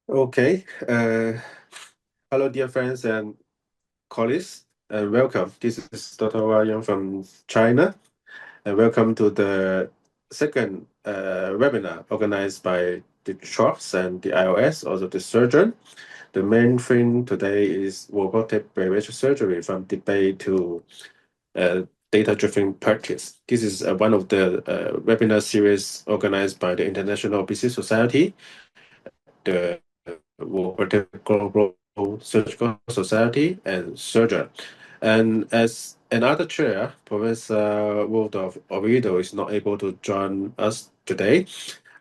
Okay. Hello, dear friends and colleagues, and welcome. This is Dr. Ryan from China, and welcome to the second webinar organized by the Trucks and the iOS, also the surgeon. The main thing today is robotic bariatric surgery from debate to uh, data-driven practice. This is one of the webinar series organized by the International Obesity Society, the Robotic Global Surgical Society, and surgeon. And as another chair, Professor Rudolph Oviedo is not able to join us today.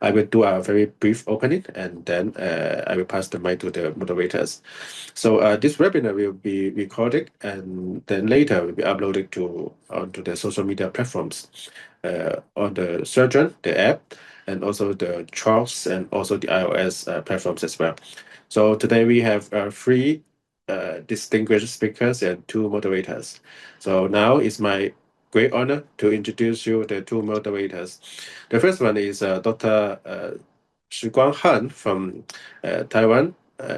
I will do a very brief opening and then I will pass the mic to the moderators. So this webinar will be recorded and then later will be uploaded onto the social media platforms on the Surgeon, the app, and also the Charles and also the iOS platforms as well. So today we have three distinguished speakers and two moderators. So now it's my great honor to introduce you the two moderators. The first one is Dr. Shi Han from Taiwan,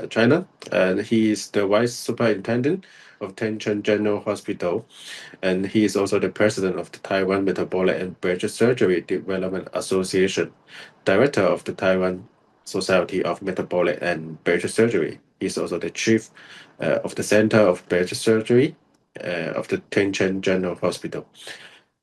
China, and he is the Vice Superintendent of Tiancheng General Hospital, and he is also the President of the Taiwan Metabolic and Bariatric Surgery Development Association, Director of the Taiwan Society of Metabolic and Bariatric Surgery. He's also the Chief of the Center of Bariatric Surgery of the Tiancheng General Hospital.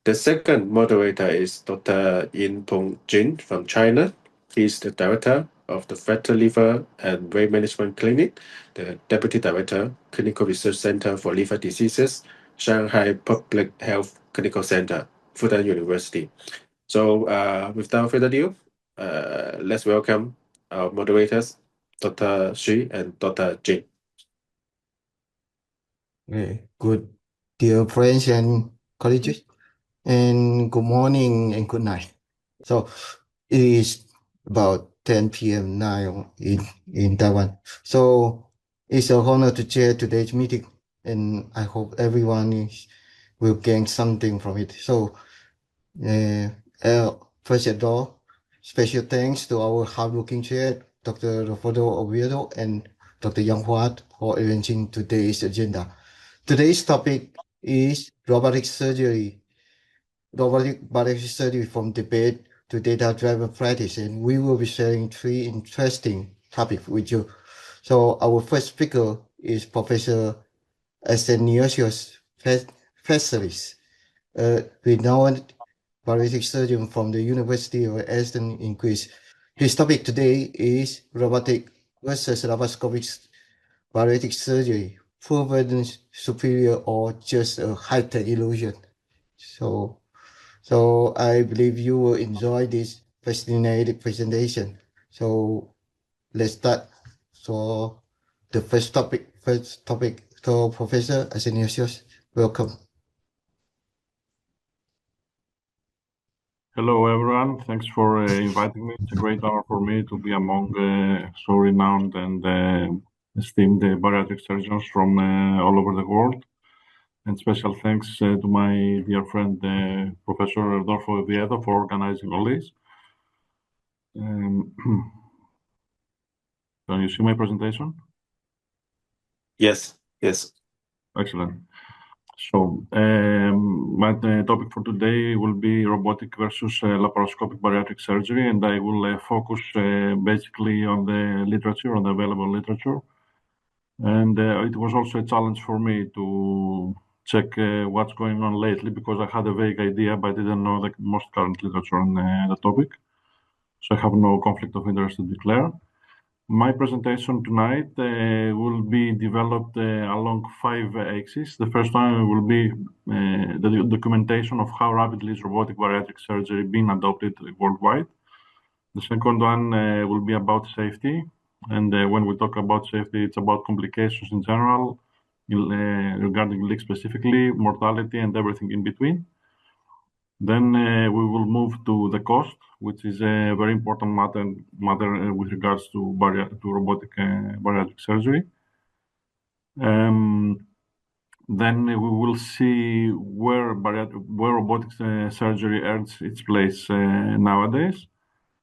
The second moderator is Dr. Yin Peng Jin from China. He's the director of the Fatty Liver and Weight Management Clinic, the deputy director, Clinical Research Center for Liver Diseases, Shanghai Public Health Clinical Center, Fudan University. So, without further ado, let's welcome our moderators, Dr. Shi and Dr. Jin. Good, dear friends and colleagues, and good morning and good night. So it is about 10 p.m. now in Taiwan. So it's an honor to chair today's meeting, and I hope will gain something from it. So, uh, first of all, special thanks to our hardworking chair, Dr. Roberto Oviedo and Dr. Yang Hua, for arranging today's agenda. Today's topic is robotic bariatric surgery from debate to data-driven practice, and we will be sharing three interesting topics with you. So our first speaker is Professor Athanasios Fesseris, a renowned bariatric surgeon from the University of Athens in Greece. His topic today is robotic versus laparoscopic bariatric surgery, proven superior or just a high-tech illusion. So, I believe you will enjoy this fascinating presentation. So let's start. So the first topic. So Professor Athanasios, welcome. Hello, everyone. Thanks for inviting me. It's a great honor for me to be among so renowned and esteemed bariatric surgeons from all over the world. And special thanks to my dear friend, Professor Rodolfo Oviedo, for organizing all this. Can you see my presentation? Yes, yes. Excellent. So, my topic for today will be robotic versus laparoscopic bariatric surgery, and I will focus basically on the literature, on the available literature. And it was also a challenge for me to check what's going on lately because I had a vague idea, but I didn't know the most current literature on the topic. So I have no conflict of interest to declare. My presentation tonight will be developed along five axes. The first one will be the documentation of how rapidly is robotic bariatric surgery being adopted worldwide. The second one will be about safety. And when we talk about safety, it's about complications in general, regarding leak specifically, mortality, and everything in between. Then we will move to the cost, which is a very important matter with regards to robotic bariatric surgery. Then we will see where robotic surgery earns its place nowadays.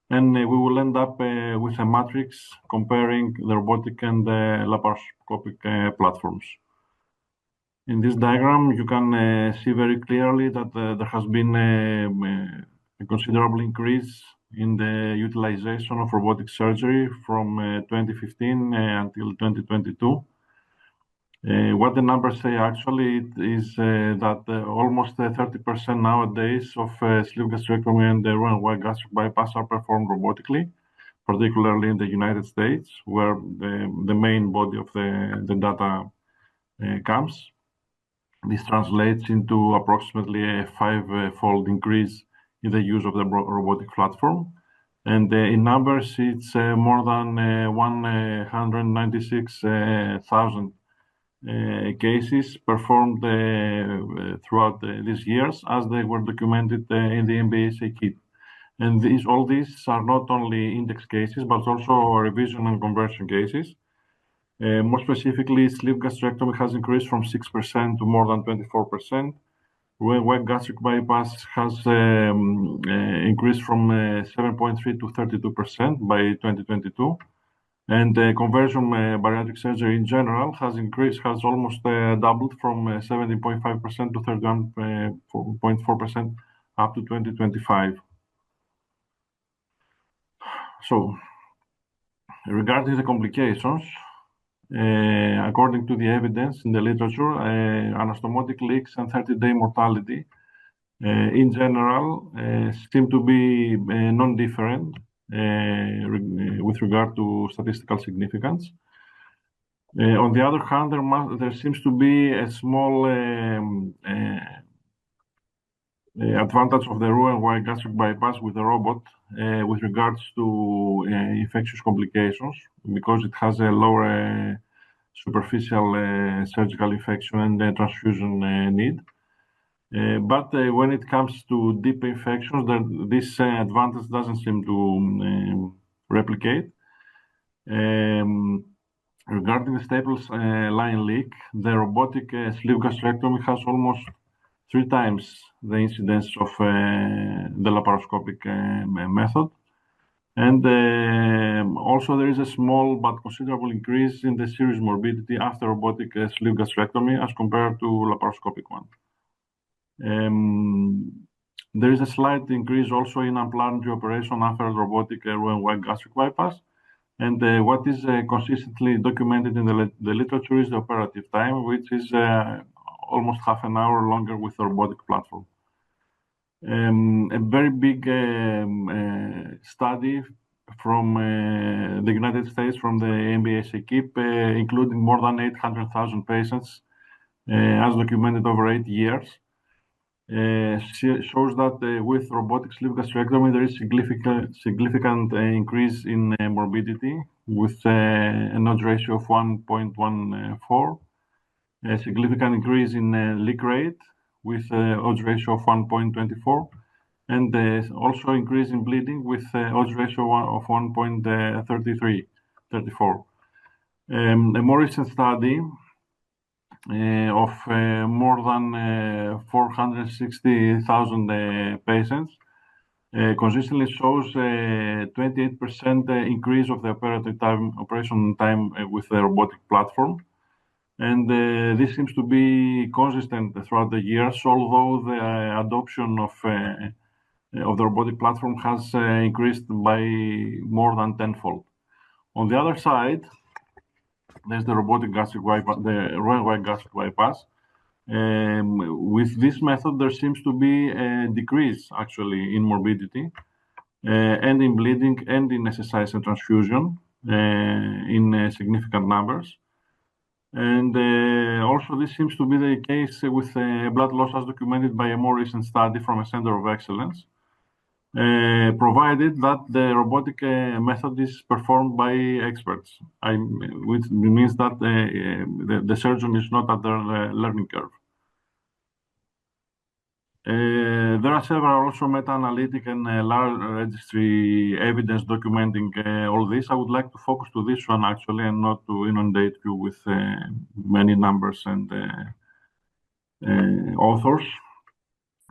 and we will end up with a matrix comparing the robotic and the laparoscopic platforms. In this diagram, you can see very clearly that there has been a considerable increase in the utilization of robotic surgery from 2015 until 2022. What the numbers say actually is that almost 30% nowadays of sleeve gastrectomy and the round-wide gastric bypass are performed robotically, particularly in the United States, where the main body of the data comes. This translates into approximately a five-fold increase in the use of the robotic platform. And in numbers, it's more than 196,000 cases performed throughout these years as they were documented in the MBSA kit. And all these are not only index cases, but also revision and conversion cases. More specifically, sleeve gastrectomy has increased from 6% to more than 24%. Round-wide gastric bypass has increased from 7.3 to 32% by 2022. And conversion bariatric surgery in general has almost doubled from 17.5% to 31.4% up to 2025. So, regarding the complications, according to the evidence in the literature, anastomotic leaks and 30-day mortality in general seem to be non-different with regard to statistical significance. On the other hand, there seems to be a small advantage of the Roux-en-Y gastric bypass with the robot with regards to infectious complications, because it has a lower superficial surgical infection and transfusion need. But when it comes to deep infections, this advantage doesn't seem to replicate. Regarding the staples line leak, the robotic sleeve gastrectomy has almost 3 times the incidence of the laparoscopic method. And also there is a small but considerable increase in the serious morbidity after robotic sleeve gastrectomy as compared to laparoscopic one. There is a slight increase also in unplanned reoperation after robotic Roux-en-Y gastric bypass. And what is consistently documented in the literature is the operative time, which is almost half an hour longer with the robotic platform. A very big study from the United States, from the MBSA KIP, including more than 800,000 patients, as documented over 8 years, shows that with robotic sleeve gastrectomy, there is significant increase in morbidity with an odds ratio of 1.14, a significant increase in leak rate with odds ratio of 1.24, and also increase in bleeding with odds ratio of 1.34. A more recent study of more than 460,000 patients consistently shows a 28% increase of the operation time with the robotic platform. And this seems to be consistent throughout the years, although the adoption of the robotic platform has increased by more than tenfold. On the other side, there's the robotic gastric bypass, the Roux-en-Y gastric bypass. With this method, there seems to be a decrease actually in morbidity and in bleeding and in SSI and transfusion in significant numbers. And also this seems to be the case with blood loss as documented by a more recent study from a center of excellence, provided that the robotic method is performed by experts, which means that the surgeon is not at their learning curve. There are several also meta-analytic and large registry evidence documenting all this. I would like to focus to this one actually, and not to inundate you with many numbers and authors.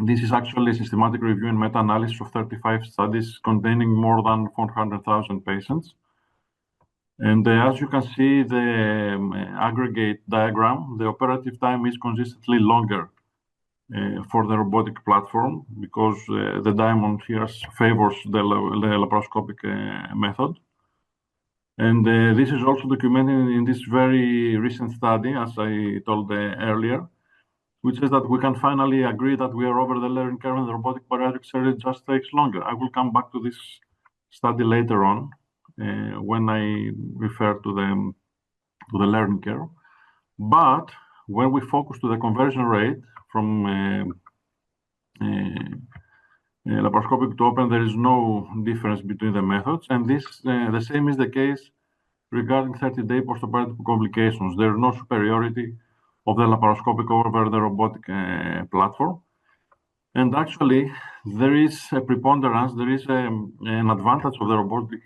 This is actually a systematic review and meta-analysis of 35 studies containing more than 400,000 patients. And as you can see, the aggregate diagram, the operative time is consistently longer for the robotic platform because the diamond here favors the laparoscopic method. And this is also documented in this very recent study, as I told earlier, which is that we can finally agree that we are over the learning curve and the robotic bariatric surgery just takes longer. I will come back to this study later on when I refer to the learning curve. But when we focus to the conversion rate from laparoscopic to open, there is no difference between the methods, and this the same is the case regarding 30-day postoperative complications. There is no superiority of the laparoscopic over the robotic platform. And actually, there is a preponderance, there is an advantage of the robotic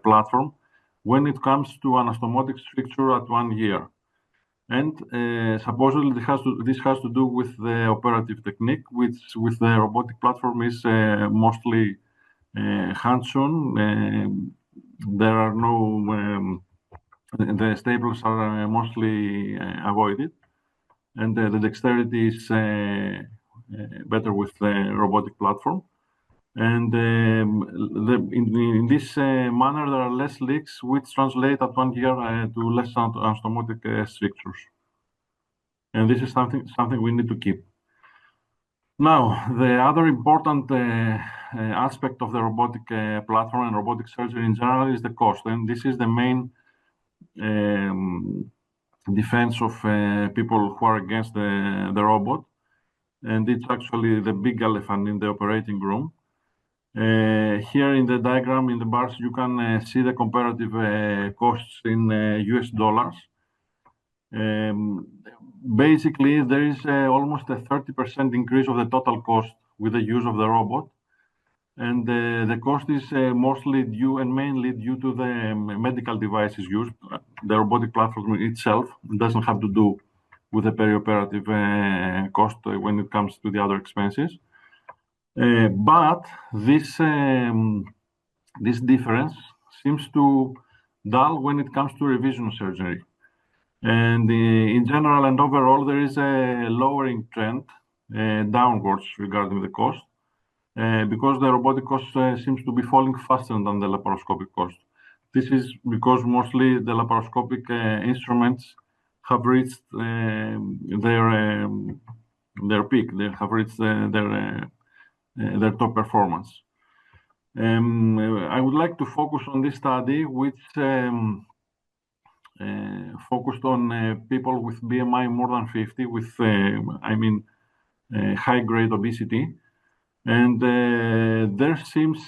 platform when it comes to anastomotic stricture at 1 year. And supposedly this has to do with the operative technique, which with the robotic platform is mostly hands-on. There are no, the staples are mostly avoided, and the dexterity is better with the robotic platform. And in this manner, there are less leaks, which translate at 1 year to less anastomotic strictures. And this is something we need to keep. Now, the other important aspect of the robotic platform and robotic surgery in general is the cost. And this is the main defense of people who are against the robot. And it's actually the big elephant in the operating room. Here in the diagram, in the bars, you can see the comparative costs in US dollars. Basically, there is almost a 30% increase of the total cost with the use of the robot. And the cost is mostly due and mainly due to the medical devices used. The robotic platform itself doesn't have to do with the perioperative cost when it comes to the other expenses. But this difference seems to dull when it comes to revision surgery. And in general and overall, there is a lowering trend downwards regarding the cost because the robotic cost seems to be falling faster than the laparoscopic cost. This is because mostly the laparoscopic instruments have reached their peak. They have reached their top performance. I would like to focus on this study, which focused on people with BMI more than 50, with high-grade obesity, and there seems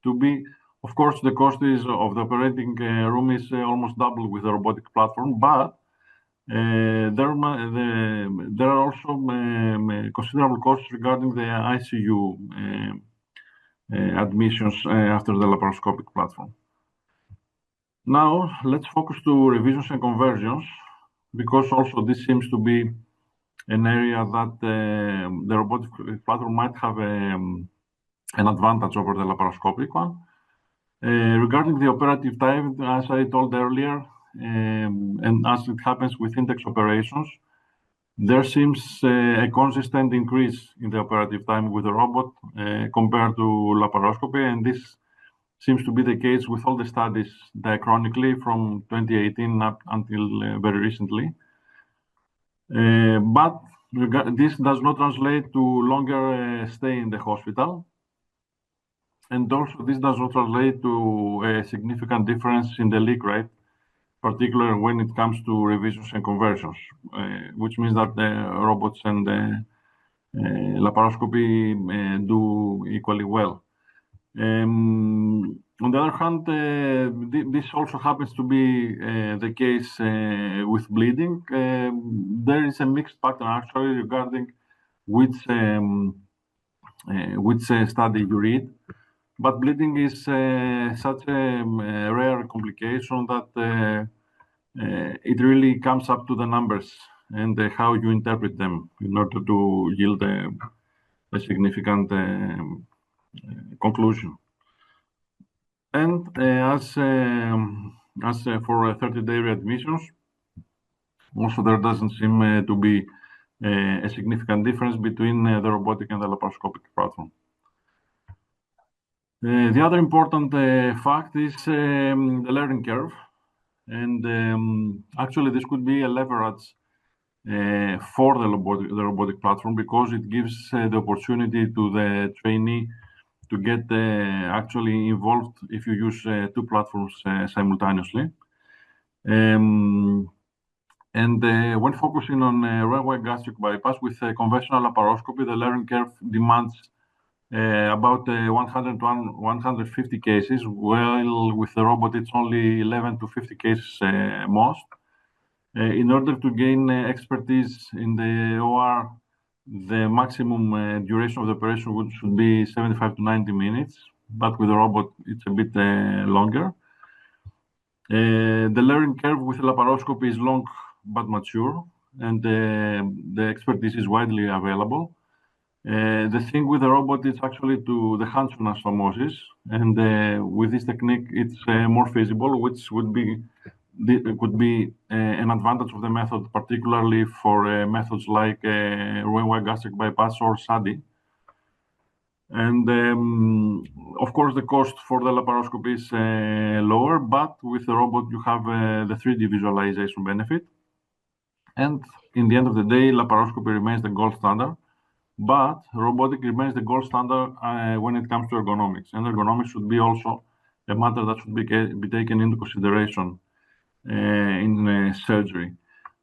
to be, of course, the cost is of the operating room is almost double with the robotic platform, but there are also considerable costs regarding the ICU admissions after the laparoscopic platform. Now, let's focus to revisions and conversions, because also this seems to be an area that the robotic platform might have an advantage over the laparoscopic one. Regarding the operative time, as I told earlier, and as it happens with index operations, there seems a consistent increase in the operative time with the robot compared to laparoscopy, and this seems to be the case with all the studies diachronically from 2018 up until very recently. But this does not translate to longer stay in the hospital. And also this does not translate to a significant difference in the leak rate, particularly when it comes to revisions and conversions, which means that the robots and the laparoscopy do equally well. On the other hand, this also happens to be the case with bleeding. There is a mixed pattern actually regarding which study you read, but bleeding is such a rare complication that it really comes up to the numbers and how you interpret them in order to yield a significant conclusion. And as for 30-day readmissions, also there doesn't seem to be a significant difference between the robotic and the laparoscopic platform. The other important fact is the learning curve. And actually, this could be a leverage for the robotic platform, because it gives the opportunity to the trainee to get actually involved if you use two platforms simultaneously. And when focusing on railway gastric bypass with conventional laparoscopy, the learning curve demands about 100 to 150 cases, while with the robot it's only 11 to 50 cases most. In order to gain expertise in the OR, the maximum duration of the operation should be 75 to 90 minutes, but with the robot it's a bit longer. The learning curve with laparoscopy is long but mature, and the expertise is widely available. The thing with the robot is actually to the hands-on anastomosis, and with this technique it's more feasible, which could be an advantage of the method, particularly for methods like Roux-en-Y gastric bypass or SADI. And of course, the cost for the laparoscopy is lower, but with the robot you have the 3D visualization benefit. And in the end of the day, laparoscopy remains the gold standard, but robotic remains the gold standard when it comes to ergonomics. And ergonomics should be also a matter that should be taken into consideration in surgery.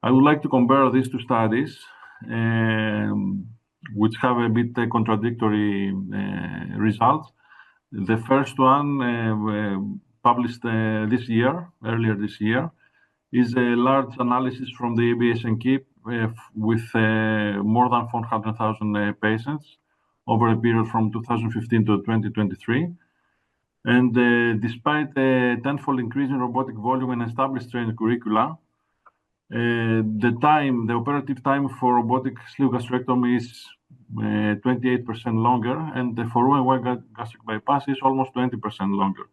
I would like to compare these two studies, which have a bit contradictory results. The first one, published earlier this year, is a large analysis from the ABS and KIP with more than 400,000 patients over a period from 2015 to 2023. And despite a tenfold increase in robotic volume and established training curricula, the operative time for robotic sleeve gastrectomy is 28% longer, and for Roux-en-Y gastric bypass is almost 20% longer.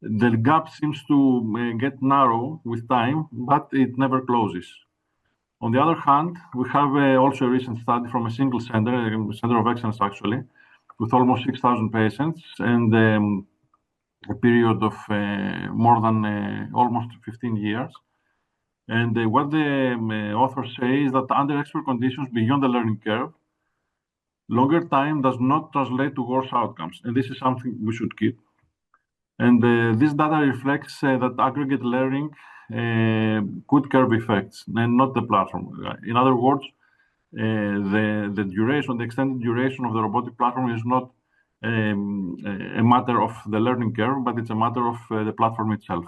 The gap seems to get narrow with time, but it never closes. On the other hand, we have also a recent study from a single center, a center of excellence actually, with almost 6,000 patients and a period of more than almost 15 years. And what the authors say is that under expert conditions beyond the learning curve, longer time does not translate to worse outcomes. And this is something we should keep. And this data reflects that aggregate learning could curve effects and not the platform. In other words, the extended duration of the robotic platform is not a matter of the learning curve, but it's a matter of the platform itself.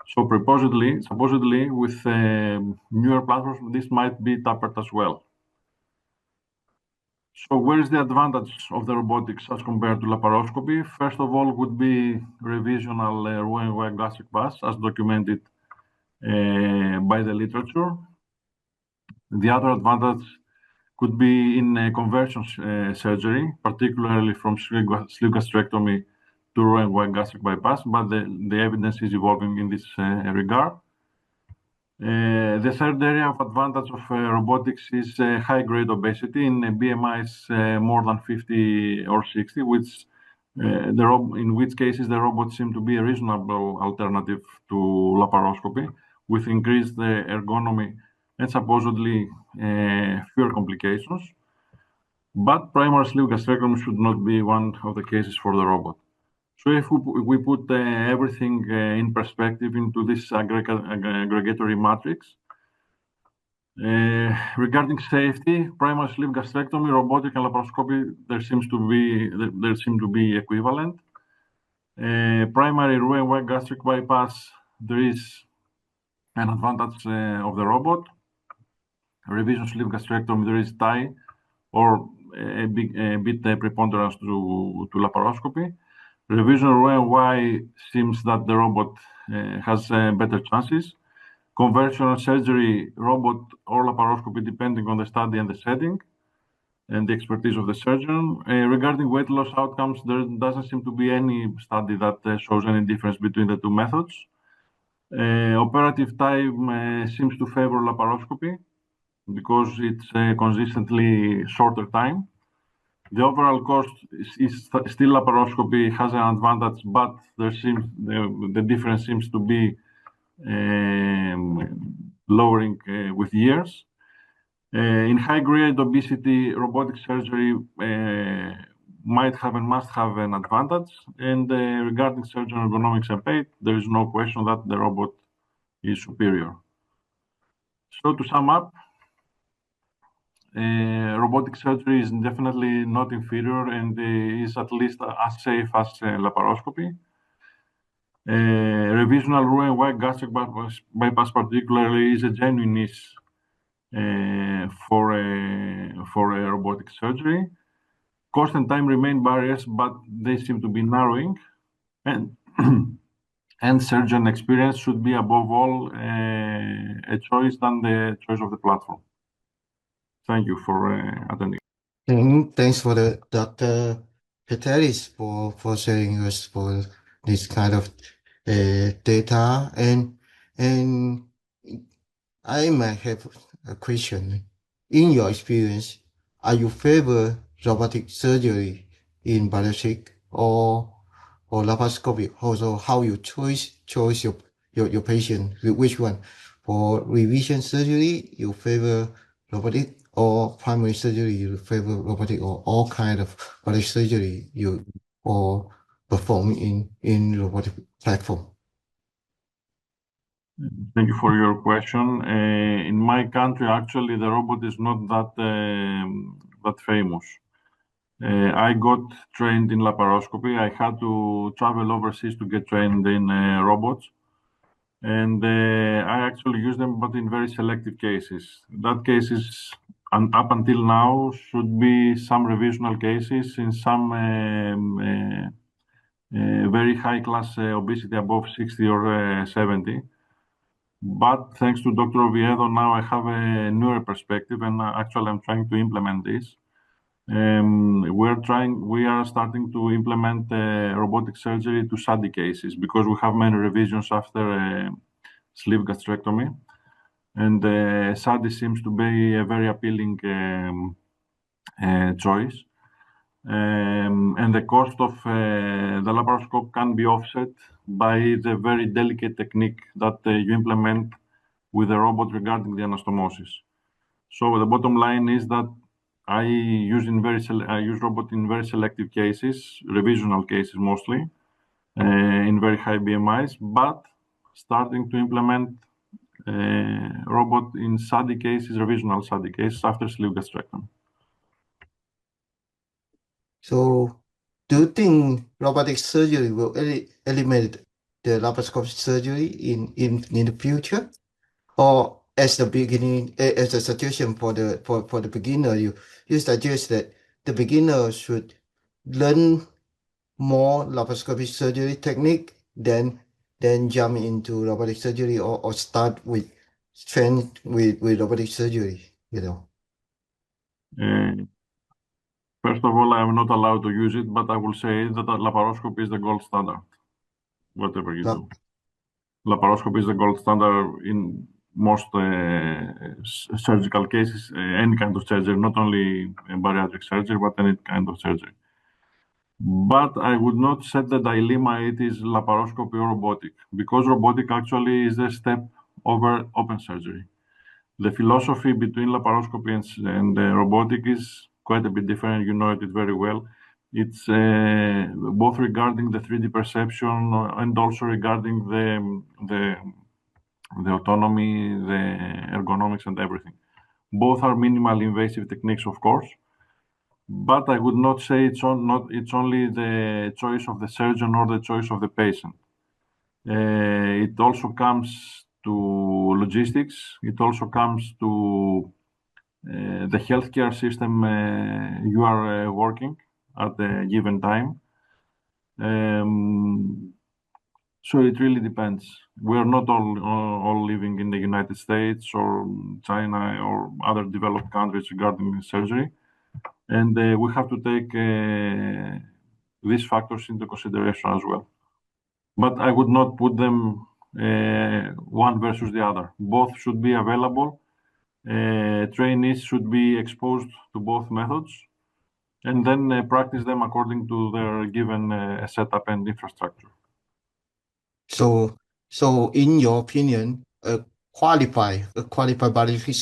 So supposedly, with newer platforms, this might be tapered as well. So where is the advantage of the robotics as compared to laparoscopy? First of all, would be revisional Roux-en-Y gastric bypass, as documented by the literature. The other advantage could be in conversion surgery, particularly from sleeve gastrectomy to Roux-en-Y gastric bypass, but the evidence is evolving in this regard. The third area of advantage of robotics is high-grade obesity in BMIs more than 50 or 60, in which cases the robots seem to be a reasonable alternative to laparoscopy, with increased ergonomy and supposedly fewer complications. But primary sleeve gastrectomy should not be one of the cases for the robot. So if we put everything in perspective into this aggregatory matrix, regarding safety, primary sleeve gastrectomy, robotic and laparoscopy, there seem to be equivalent. Primary Roux-en-Y gastric bypass, there is an advantage of the robot. Revision sleeve gastrectomy, there is tie or a bit preponderance to laparoscopy. Revision Roux-en-Y seems that the robot has better chances. Conventional surgery, robot or laparoscopy, depending on the study and the setting. and the expertise of the surgeon. Regarding weight loss outcomes, there doesn't seem to be any study that shows any difference between the two methods. Operative time seems to favor laparoscopy because it's consistently shorter time. The overall cost is still laparoscopy has an advantage, but the difference seems to be lowering with years. In high-grade obesity, robotic surgery might have and must have an advantage. And regarding surgeon ergonomics and pay, there is no question that the robot is superior. So to sum up, robotic surgery is definitely not inferior and is at least as safe as laparoscopy. Revisional Roux and gastric bypass particularly is a genuine niche for robotic surgery. Cost and time remain barriers, but they seem to be narrowing. And and surgeon experience should be above all a choice than the choice of the platform. Thank you for attending. Thanks for the Dr. Peteris for sharing us for this kind of data and I might have a question. In your experience, are you favor robotic surgery in bariatric or laparoscopy? Also, how you choose your patient, which one? For revision surgery, you favor robotic, or primary surgery, you favor robotic, or all kind of bariatric surgery you or perform in robotic platform? Thank you for your question. In my country, actually, the robot is not that famous. I got trained in laparoscopy. I had to travel overseas to get trained in robots, and I actually use them, but in very selective cases. That cases, and up until now, should be some revisional cases in some very high class obesity above 60 or 70. But thanks to Dr. Oviedo, now I have a newer perspective, and actually I'm trying to implement this. We are starting to implement robotic surgery to SADI cases because we have many revisions after sleeve gastrectomy, and SADI seems to be a very appealing choice. And the cost of the laparoscope can be offset by the very delicate technique that you implement with the robot regarding the anastomosis. So the bottom line is that I use robot in very selective cases, revisional cases mostly, in very high BMIs, but starting to implement robot in SADI cases, revisional SADI cases after sleeve gastrectomy. So, do you think robotic surgery will eliminate the laparoscopic surgery in the future? Or as the beginning, as a suggestion for the beginner, you suggest that the beginner should learn more laparoscopic surgery technique, then jump into robotic surgery or start with train with robotic surgery, you know. First of all, I am not allowed to use it, but I will say that laparoscopy is the gold standard, whatever you do. Laparoscopy is the gold standard in most surgical cases, any kind of surgery, not only bariatric surgery, but any kind of surgery. But I would not set the dilemma it is laparoscopy or robotic, because robotic actually is a step over open surgery. The philosophy between laparoscopy and robotic is quite a bit different. You know it very well. It's both regarding the 3D perception and also regarding the autonomy, the ergonomics, and everything. Both are minimally invasive techniques, of course, but I would not say it's only the choice of the surgeon or the choice of the patient. It also comes to logistics. It also comes to the healthcare system you are working at a given time. So it really depends. We are not all living in the United States or China or other developed countries regarding surgery. And we have to take these factors into consideration as well. But I would not put them one versus the other. Both should be available. Trainees should be exposed to both methods and then practice them according to their given setup and infrastructure. So in your opinion, a qualified bariatric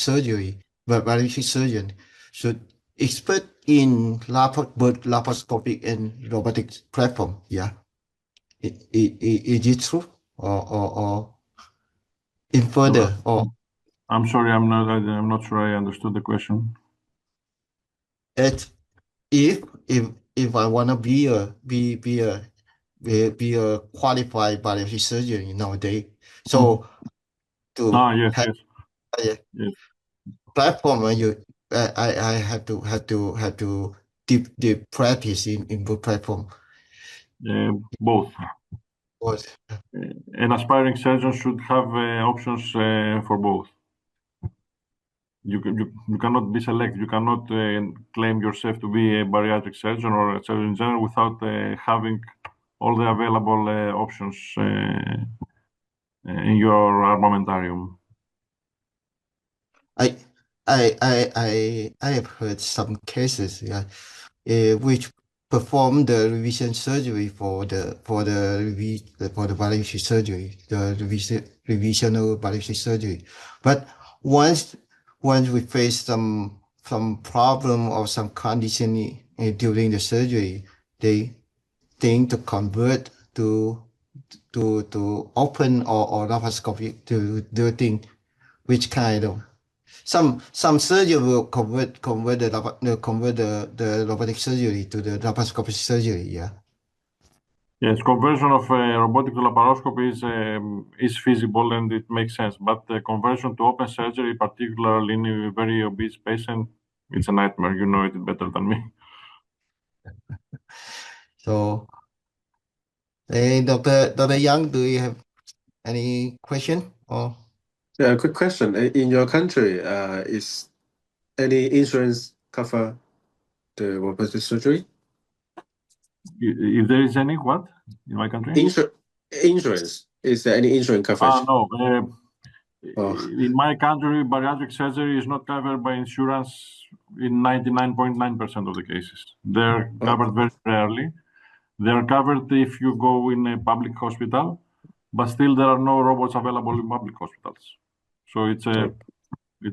surgeon should expert in both laparoscopic and robotic platform. Yeah, is it true or in further or I'm sorry, I'm not sure I understood the question. at if I wanna be a qualified bariatric surgeon nowadays, so to Yes, have yes, a yes. platform where I have to deep practice in both platform. Both. What? An aspiring surgeon should have options for both. You cannot be selected. You cannot claim yourself to be a bariatric surgeon or a surgeon in general without having all the available options in your armamentarium. I have heard some cases, yeah, which perform the revision surgery for the bariatric surgery, the revisional bariatric surgery. But once we face some problem or some condition during the surgery, they think to convert to open or laparoscopic to do thing, which kind of some surgeon will convert the robotic surgery to the laparoscopic surgery. Yeah. Yes, conversion of robotic to laparoscopy is feasible and it makes sense. But the conversion to open surgery, particularly in a very obese patient, it's a nightmare. You know it better than me. So, hey, Dr. Young, do you have any question or? Yeah, quick question. In your country, is any insurance cover the robotic surgery? If there is any, what? In my country? Insurance. Is there any insurance coverage? No. Oh, In my country, bariatric surgery is not covered by insurance in 99.9% of the cases. They're oh, covered very rarely. They're covered if you go in a public hospital, but still there are no robots available in public hospitals. So it's a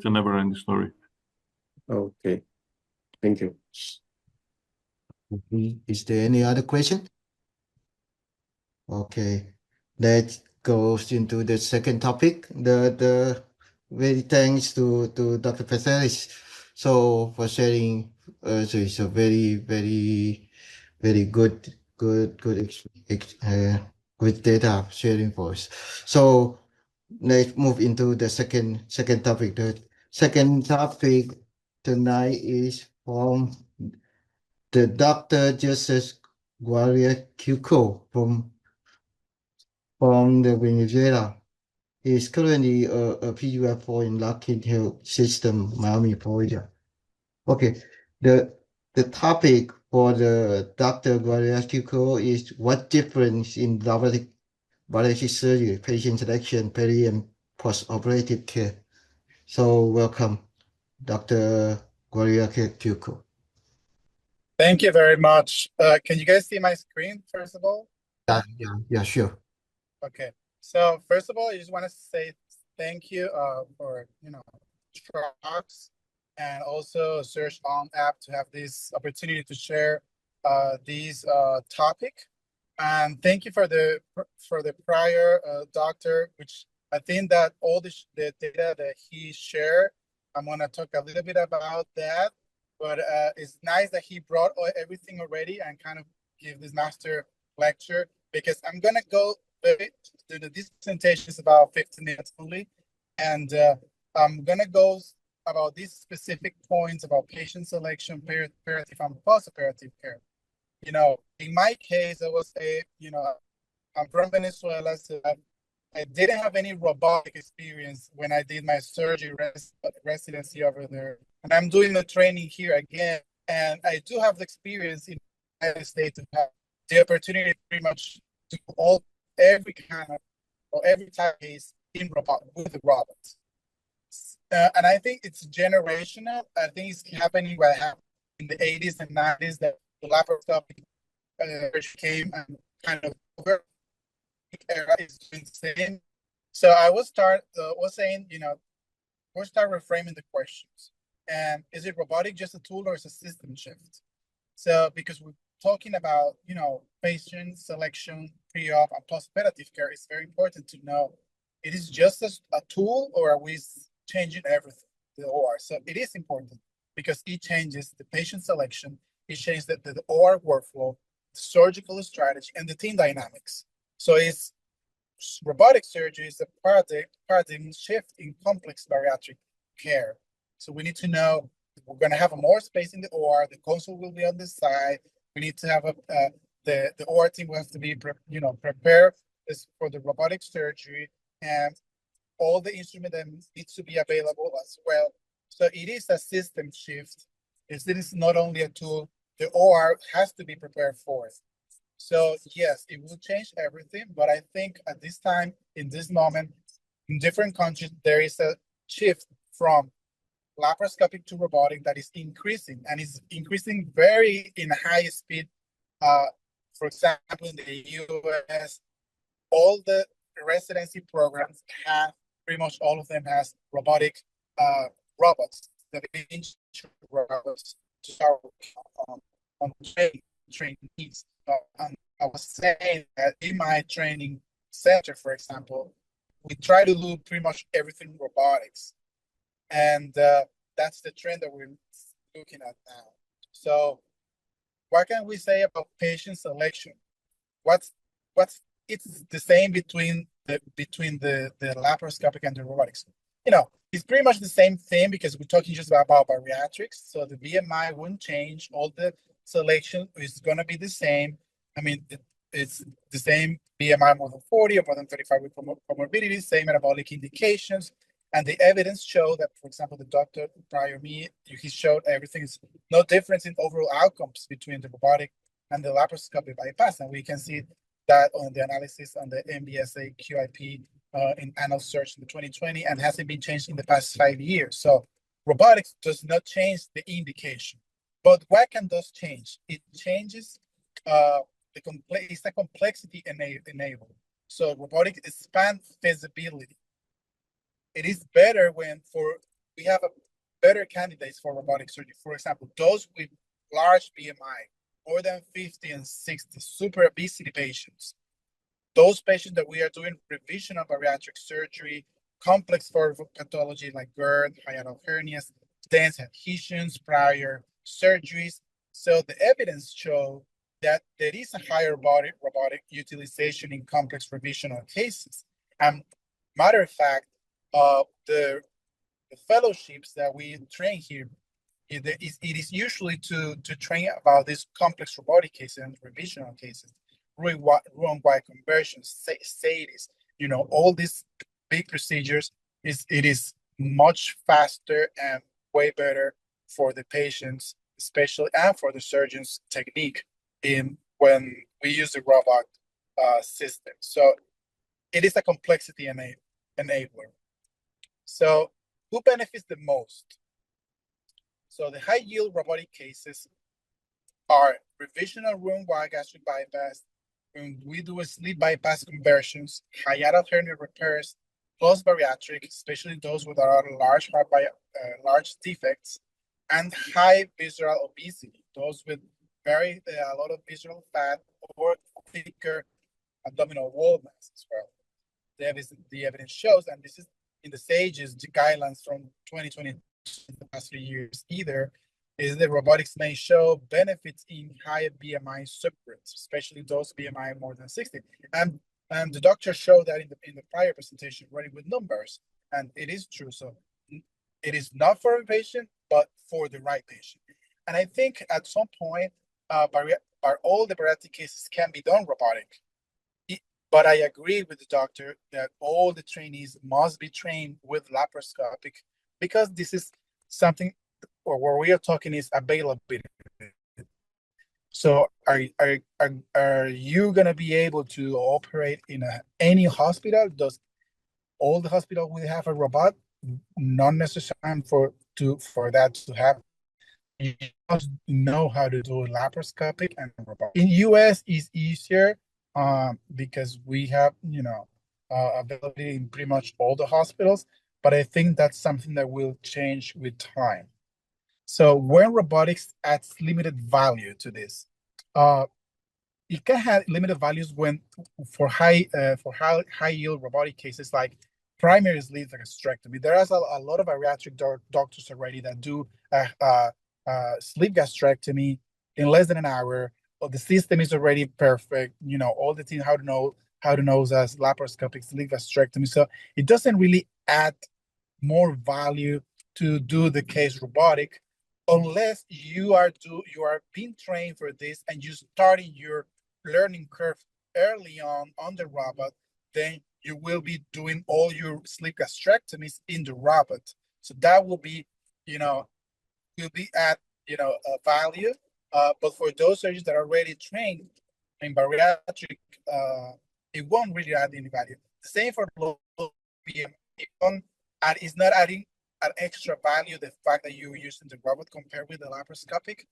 never-ending story. okay. Thank you. Is there any other question? Okay, that goes into the second topic. The very thanks to Dr. Peseris so for sharing. So it's a very good data sharing for us. So let's move into the second topic. The second topic tonight is from the Dr. Joseph Guaria Cuco from the Venezuela. He is currently a PUF4 in Lockheed Health System, Miami, Florida. Okay, the topic for the Dr. Guaria Cuco is what difference in bariatric surgery, patient selection, peri and post-operative care. So welcome, Dr. Guaria Cuco. Thank you very much. Can you guys see my screen, first of all? Yeah, sure. Okay. So first of all, I just want to say thank you for, Trucks and also Search On app to have this opportunity to share these topic. And thank you for the prior doctor, which I think that all the data that he shared, I'm going to talk a little bit about that. But it's nice that he brought everything already and kind of give this master lecture, because I'm going to go this presentation is about 15 minutes only. And I'm going to go about these specific points about patient selection, perioperative and post-operative care. In my case, I was I'm from Venezuela, so I didn't have any robotic experience when I did my surgery residency over there. And I'm doing the training here again. And I do have the experience in the United States to have the opportunity to pretty much do every kind of or every type of case in robot with the robots. And I think it's generational. I think it's happening what happened in the 80s and 90s that the laparoscopic came and kind of over era is doing the same. So I will start was saying, we'll start reframing the questions. And is it robotic just a tool or is it a system shift? So because we're talking about, patient selection, pre-op, and post-operative care, it's very important to know it is just a tool or are we changing everything, the OR? So it is important because it changes the patient selection, it changes the OR workflow, the surgical strategy, and the team dynamics. So it's robotic surgery is a paradigm shift in complex bariatric care. So we need to know we're going to have more space in the OR. The console will be on the side. We need to have the OR team will have to be prepared for the robotic surgery, and all the instrument that needs to be available as well. So it is a system shift. It is not only a tool. The OR has to be prepared for it. So yes, it will change everything, but I think at this time, in this moment, in different countries, there is a shift from laparoscopic to robotic that is increasing, and is increasing very in a high speed. For example, in the US, all the residency programs have, pretty much all of them has robotic robots, the robots to start on trainees. And I was saying that in my training center, for example, we try to do pretty much everything robotics. And that's the trend that we're looking at now. So what can we say about patient selection? What's it's the same between the laparoscopic and the robotics. It's pretty much the same thing because we're talking just about bariatrics. So the BMI wouldn't change. All the selection is going to be the same. I mean, it's the same BMI more than 40 or more than 35 with comorbidities, same metabolic indications. And the evidence showed that, for example, the doctor prior me, he showed everything is no difference in overall outcomes between the robotic and the laparoscopic bypass. And we can see that on the analysis on the MBSA QIP in Annals Search in 2020 and hasn't been changed in the past 5 years. So robotics does not change the indication. But what can those change? It changes it's a complexity enable. So robotic expand feasibility. It is better when we have a better candidates for robotic surgery. For example, those with large BMI, more than 50 and 60, super obesity patients. Those patients that we are doing revision of bariatric surgery, complex pathology like GERD, hiatal hernias, dense adhesions, prior surgeries. So the evidence show that there is a higher robotic utilization in complex revisional cases. And matter of fact, the fellowships that we train here, it is usually to train about these complex robotic cases and revisional cases, Roux-en-Y conversions, SATIs, all these big procedures. It is much faster and way better for the patients, especially, and for the surgeon's technique when we use the robot system. So it is a complexity enabler. So who benefits the most? So the high yield robotic cases are revisional Roux-en-Y gastric bypass, when we do a sleeve bypass conversions, hiatal hernia repairs, plus bariatric, especially those with large defects, and high visceral obesity, those with a lot of visceral fat or thicker abdominal wall mass as well. The evidence shows, and this is in the SAGES guidelines from 2020, the past 3 years either, is that robotics may show benefits in higher BMI subgroups, especially those BMI more than 60. And the doctor showed that in the prior presentation, running with numbers, and it is true. So it is not for a patient, but for the right patient. And I think at some point, all the bariatric cases can be done robotic. But I agree with the doctor that all the trainees must be trained with laparoscopic, because this is something where we are talking is availability. So are you gonna be able to operate in any hospital? Does all the hospital will have a robot? Not necessarily for that to happen. You must know how to do laparoscopic and robotic. In US is easier because we have availability in pretty much all the hospitals, but I think that's something that will change with time. So when robotics adds limited value to this, uh, it can have limited values when for high yield robotic cases like primary sleeve gastrectomy. There is a lot of bariatric doctors already that do sleeve gastrectomy in less than an hour. But the system is already perfect. All the things how to know as laparoscopic sleeve gastrectomy. So it doesn't really add more value to do the case robotic unless you are being trained for this and you starting your learning curve early on the robot. Then you will be doing all your sleep gastrectomies in the robot. So that will be at a value. But for those surgeons that are already trained in bariatric, it won't really add any value. The same for low BM. It's not adding an extra value, the fact that you're using the robot compared with the laparoscopic.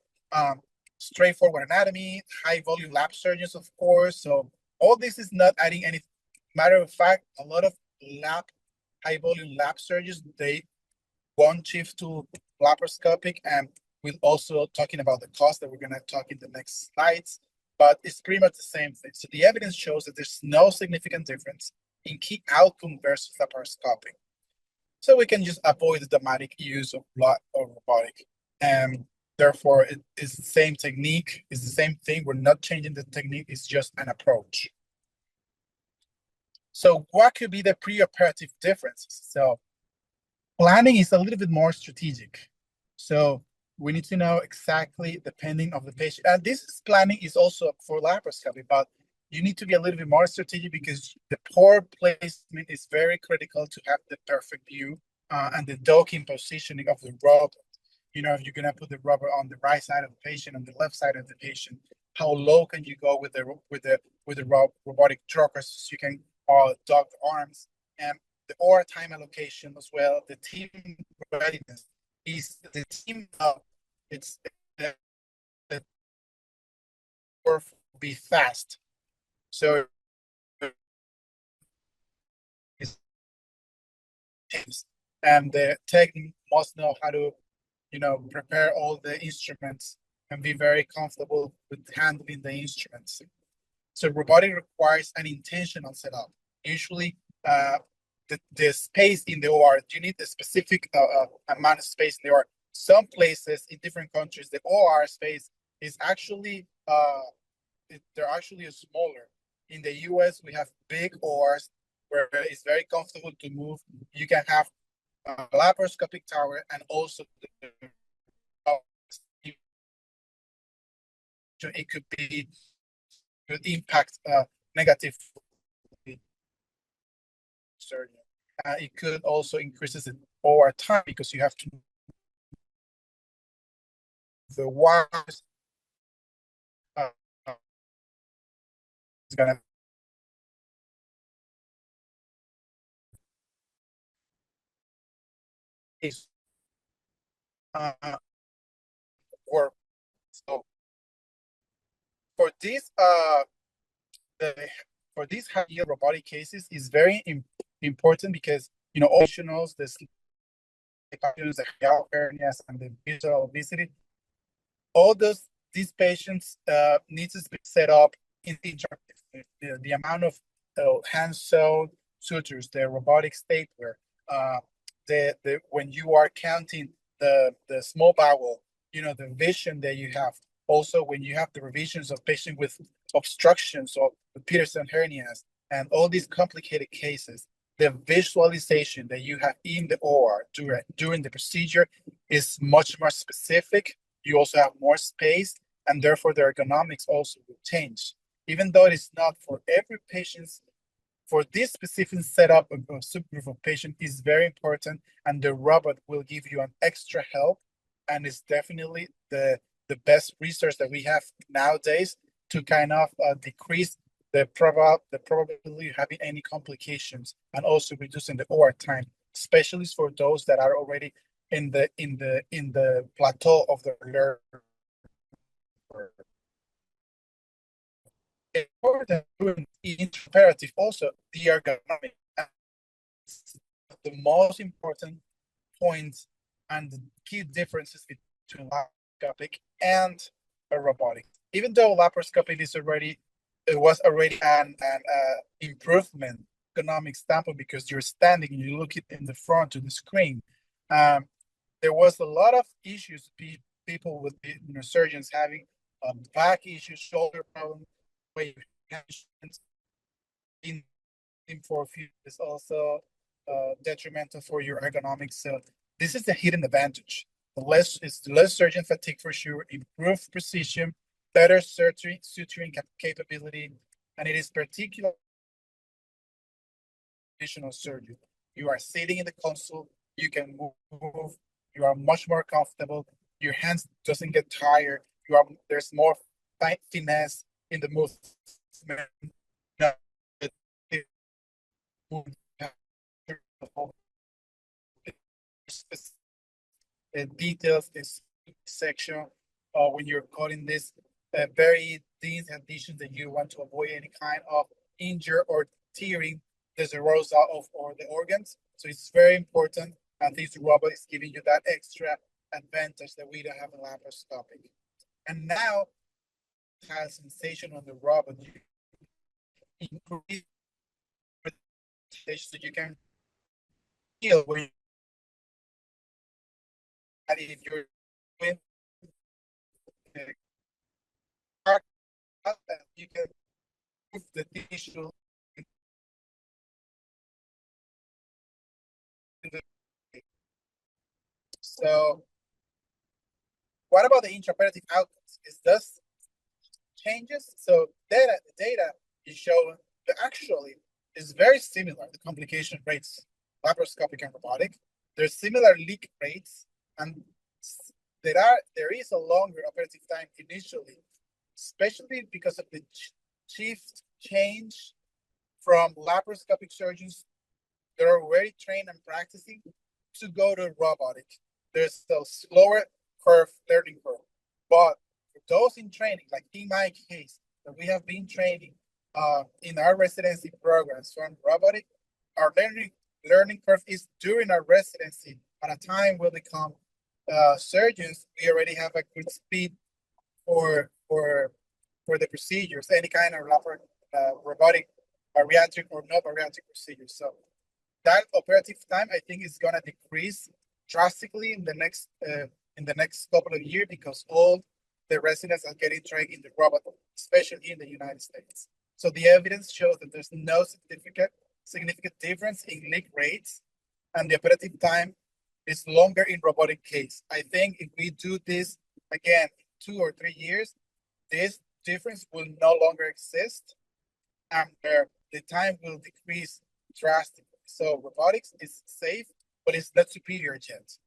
Straightforward anatomy, high volume lap surgeons, of course. So all this is not adding any. Matter of fact, a lot of high volume lap surgeons, they won't shift to laparoscopic, and we'll also talking about the cost that we're going to talk in the next slides, but it's pretty much the same thing. So the evidence shows that there's no significant difference in key outcome versus laparoscopic. So we can just avoid the dramatic use of robotic. And therefore, it is the same technique, it's the same thing. We're not changing the technique, it's just an approach. So what could be the preoperative differences? So planning is a little bit more strategic. So we need to know exactly depending on the patient. And this planning is also for laparoscopy, but you need to be a little bit more strategic because the poor placement is very critical to have the perfect view and the docking positioning of the robot. If you're gonna put the robot on the right side of the patient, on the left side of the patient, how low can you go with the robotic truckers so you can dock the arms, and the OR time allocation as well. The team readiness is the team. It's the work be fast. So and the tech must know how to, prepare all the instruments and be very comfortable with handling the instruments. So robotic requires an intentional setup. Usually, the space in the OR, you need a specific amount of space in the OR. Some places in different countries, the OR space is actually they're actually smaller. In the US, we have big ORs where it's very comfortable to move. You can have a laparoscopic tower and also it could impact negative surgery. It could also increases it over time because you have to the wires is gonna is work. So for this for these high yield robotic cases is very important because optionals, the hernias and the visual obesity, all these patients need to be set up in the amount of hand sewed sutures, the robotic stapler, when you are counting the small bowel, the vision that you have. Also, when you have the revisions of patients with obstructions or Peterson hernias and all these complicated cases, the visualization that you have in the OR during the procedure is much more specific. You also have more space, and therefore the ergonomics also will change. Even though it is not for every patient, for this specific setup, a subgroup of patients is very important, and the robot will give you an extra help and it's definitely the best resource that we have nowadays to kind of decrease the probability of having any complications, and also reducing the OR time, especially for those that are already in the plateau of the learning. Important imperative also the ergonomic, the most important points and the key differences between laparoscopic and a robotic. Even though laparoscopic was already an improvement ergonomic standpoint, because you're standing and you look it in the front to the screen. There was a lot of issues people with surgeons having back issues, shoulder problems, in for a few is also detrimental for your ergonomics. So this is the hidden advantage. The less surgeon fatigue for sure, improved precision, better suturing capability, and it is particular traditional surgery. You are sitting in the console, you can move, you are much more comfortable, your hands doesn't get tired, there's more finesse in the movement. Details this section when you're cutting this very dense additions that you want to avoid any kind of injury or tearing the serosa of or the organs. So it's very important, and this robot is giving you that extra advantage that we don't have in laparoscopic. And now it has sensation on the robot. You increase so you can feel when if you're doing you can move the tissue. So what about the intraoperative outcomes? Is this changes? So the data is showing that actually is very similar, the complication rates, laparoscopic and robotic. There's similar leak rates, and there is a longer operative time initially, especially because of the shift change from laparoscopic surgeons that are already trained and practicing to go to robotic. There's a slower learning curve. But for those in training, like in my case, that we have been training in our residency programs from robotic, our learning curve is during our residency. By the time we become surgeons, we already have a good speed for the procedures, any kind of robotic, bariatric or no bariatric procedures. So that operative time, I think, is gonna decrease drastically in the next couple of years, because all the residents are getting trained in the robot, especially in the United States. So the evidence shows that there's no significant difference in leak rates, and the operative time is longer in robotic case. I think if we do this again 2 or 3 years, this difference will no longer exist, and the time will decrease drastically. So robotics is safe, but it's not superior yet.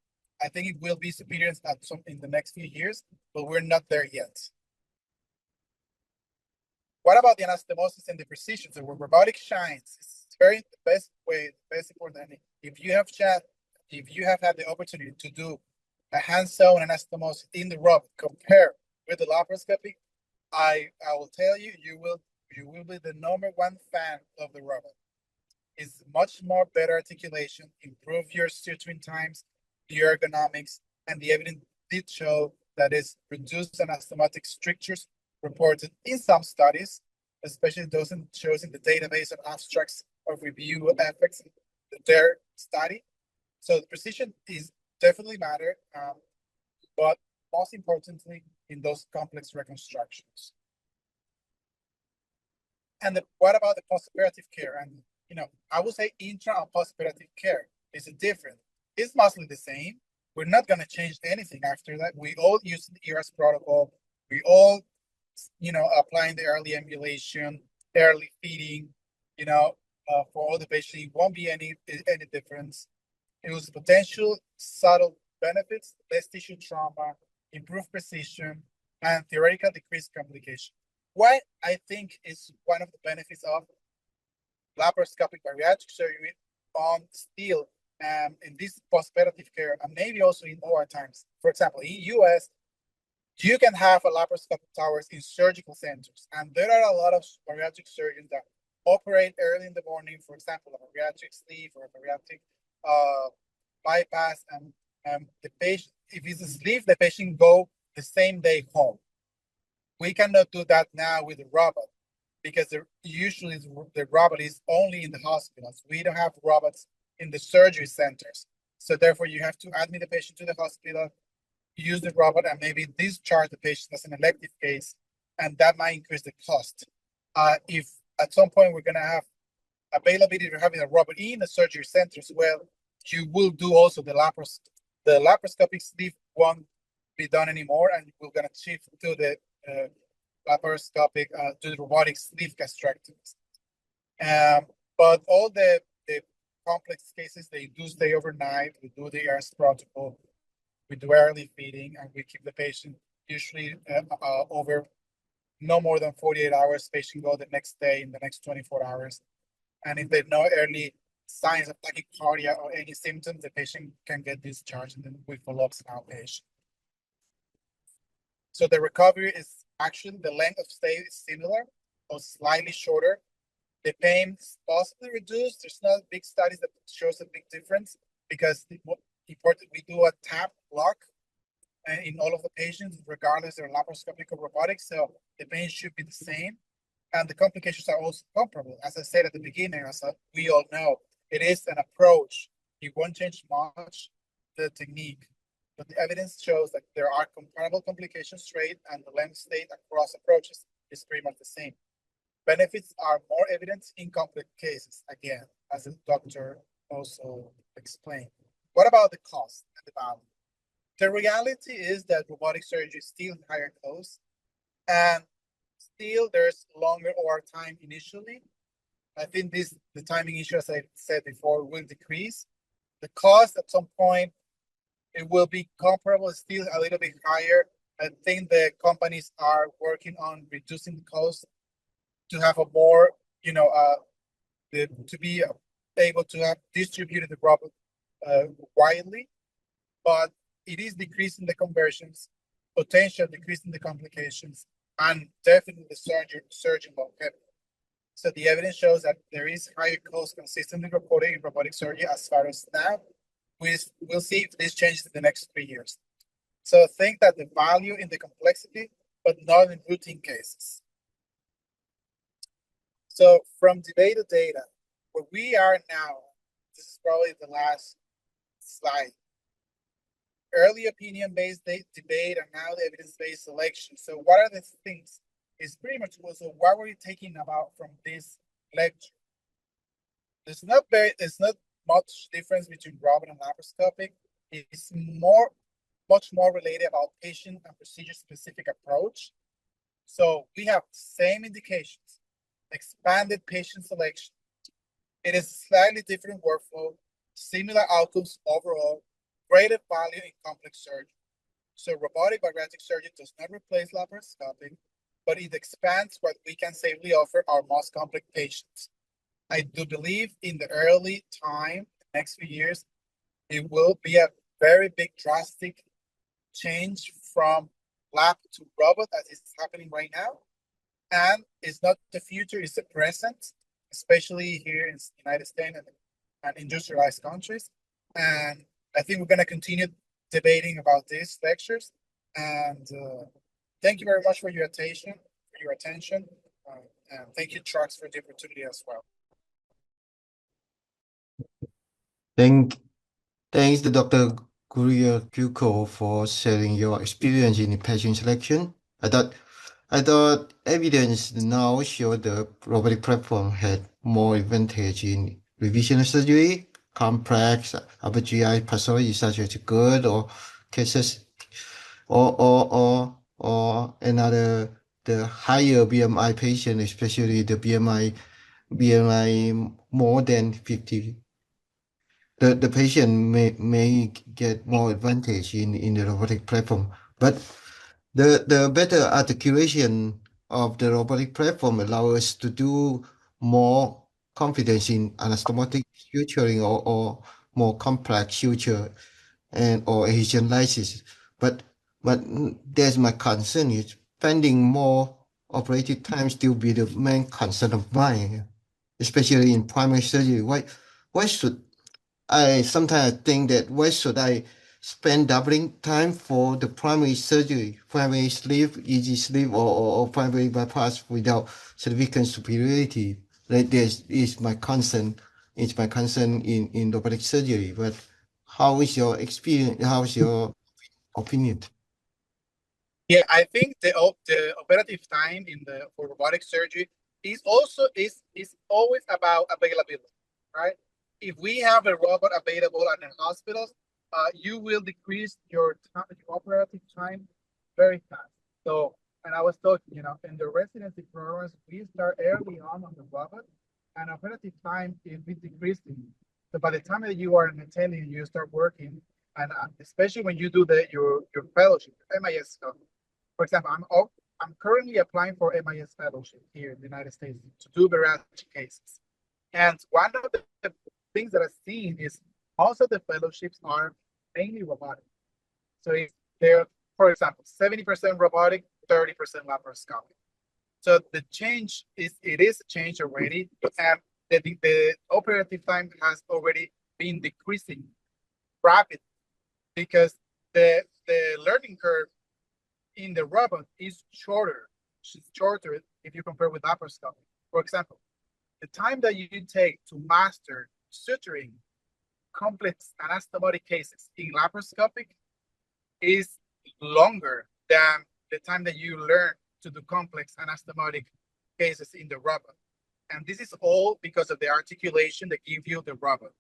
I think it will be superior in the next few years, but we're not there yet. What about the anastomosis and the precision? So where robotic shines, it's very the best way, the best important. If you have had the opportunity to do a hands-on anastomosis in the robot compared with the laparoscopic, I will tell you, you will be the #1 fan of the robot. It's much more better articulation, improve your suturing times, the ergonomics, and the evidence did show that is reduced anastomotic strictures reported in some studies, especially those shows in the database of abstracts of review effects in their study. So the precision is definitely matter, but most importantly in those complex reconstructions. And what about the postoperative care? And I would say intra and postoperative care is different. It's mostly the same. We're not going to change anything after that. We all use the ERAS protocol. We all, applying the early ambulation, early feeding, for all the patients, it won't be any difference. It was potential subtle benefits: less tissue trauma, improved precision, and theoretical decreased complication. What I think is one of the benefits of laparoscopic bariatric surgery on still in this postoperative care, and maybe also in OR times. For example, in US, you can have a laparoscopic towers in surgical centers, and there are a lot of bariatric surgeons that operate early in the morning, for example, a bariatric sleeve or a bariatric bypass, and the patient, if it's a sleeve, the patient go the same day home. We cannot do that now with the robot because usually the robot is only in the hospitals. We don't have robots in the surgery centers. So therefore you have to admit the patient to the hospital, use the robot, and maybe discharge the patient as an elective case, and that might increase the cost. If at some point we're gonna have availability to having a robot in the surgery center as well, you will do also the laparoscopic sleeve won't be done anymore, and we're gonna shift to the laparoscopic to the robotic sleeve gastrectomies. But all the complex cases, they do stay overnight. We do the ERS protocol, we do early feeding, and we keep the patient usually over no more than 48 hours. Patient go the next day in the next 24 hours. And if there's no early signs of tachycardia or any symptoms, the patient can get discharged, and then we follow up an outpatient. So the recovery is actually, the length of stay is similar or slightly shorter. The pain is possibly reduced. There's not big studies that shows a big difference because we do a tap block in all of the patients, regardless of laparoscopic or robotic. So the pain should be the same. And the complications are also comparable. As I said at the beginning, as we all know, it is an approach. It won't change much the technique, but the evidence shows that there are comparable complications rate, and the length state across approaches is pretty much the same. Benefits are more evident in complex cases, again, as the doctor also explained. What about the cost and the value? The reality is that robotic surgery is still higher cost, and still there's longer OR time initially. I think the timing issue, as I said before, will decrease. The cost at some point, it will be comparable, still a little bit higher. I think the companies are working on reducing the cost to have a more, to be able to have distributed the robot widely, but it is decreasing the conversions, potential decreasing the complications, and definitely the surgeon longevity. So the evidence shows that there is higher cost consistently reported in robotic surgery as far as now. We'll see if this changes in the next 3 years. So I think that the value in the complexity, but not in routine cases. So from debated data, where we are now, this is probably the last slide. Early opinion-based debate and now the evidence-based selection. So what are the things? It's pretty much also what were you taking about from this lecture? There's not much difference between robot and laparoscopic. It's much more related about patient and procedure specific approach. So we have same indications, expanded patient selection. It is slightly different workflow, similar outcomes overall, greater value in complex surgery. So robotic bariatric surgery does not replace laparoscopic, but it expands what we can safely offer our most complex patients. I do believe in the early time, the next few years, it will be a very big drastic change from lab to robot as is happening right now. And it's not the future, it's the present, especially here in the United States and industrialized countries. And I think we're going to continue debating about these lectures. And thank you very much for your attention. And thank you, Trucks, for the opportunity as well. Thanks to Dr. Guria Kyuko for sharing your experience in patient selection. I thought evidence now show the robotic platform had more advantage in revision surgery, complex upper GI pathology such as GERD or cases or another the higher BMI patient, especially the BMI more than 50. the patient may get more advantage in the robotic platform, but the better articulation of the robotic platform allow us to do more confidence in anastomotic suturing or more complex suture and or Asian lysis. But there's my concern is spending more operative time still be the main concern of mine, especially in primary surgery. Why should I sometimes think that why should I spend doubling time for the primary surgery, primary sleeve, easy sleeve, or primary bypass without significant superiority? That is my concern. It's my concern in robotic surgery. But how is your experience? How's your opinion? Yeah, I think the operative time for robotic surgery is always about availability, right? If we have a robot available at the hospitals, you will decrease your operative time very fast. So, and I was talking, in the residency programs, we start early on the robot, and operative time is decreasing. So by the time that you are an attending, you start working, and especially when you do your fellowship, MIS stuff. For example, I'm currently applying for MIS fellowship here in the United States to do bariatric cases. And one of the things that I've seen is most of the fellowships are mainly robotic. So if they're, for example, 70% robotic, 30% laparoscopic. So the change it is a change already, and the operative time has already been decreasing rapidly because the learning curve in the robot is shorter. It's shorter if you compare with laparoscopy. For example, the time that you take to master suturing complex anastomotic cases in laparoscopic is longer than the time that you learn to do complex anastomotic cases in the robot. And this is all because of the articulation that give you the robot.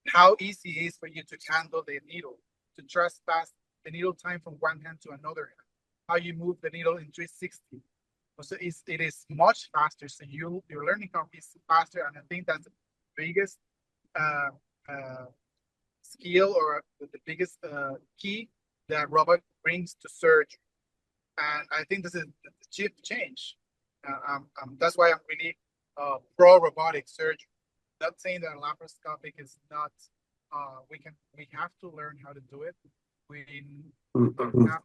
How easy it is for you to handle the needle, to trespass the needle time from one hand to another hand, how you move the needle in 360. So it is much faster. So your learning curve is faster, and I think that's the biggest skill or the biggest key that robot brings to surgery. And I think this is the chief change. That's why I'm really pro robotic surgery. Not saying that laparoscopic is not. We have to learn how to do it. We have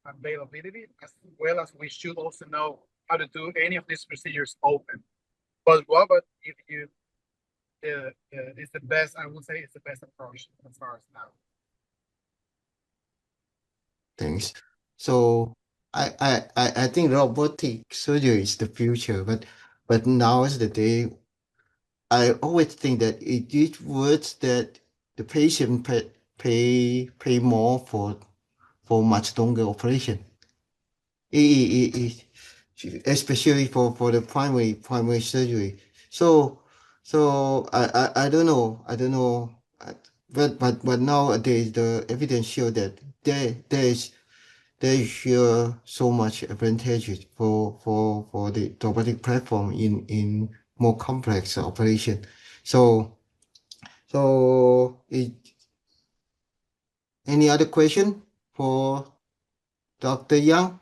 availability as well as we should also know how to do any of these procedures open. But robot, if you is the best, I would say it's the best approach as far as now. Thanks. So I think robotic surgery is the future, but now is the day. I always think that it is worth that the patient pay more for much longer operation. Especially for the primary surgery. So I don't know. But nowadays the evidence show that there is sure so much advantages for the robotic platform in more complex operation. So any other question for Dr. Yang?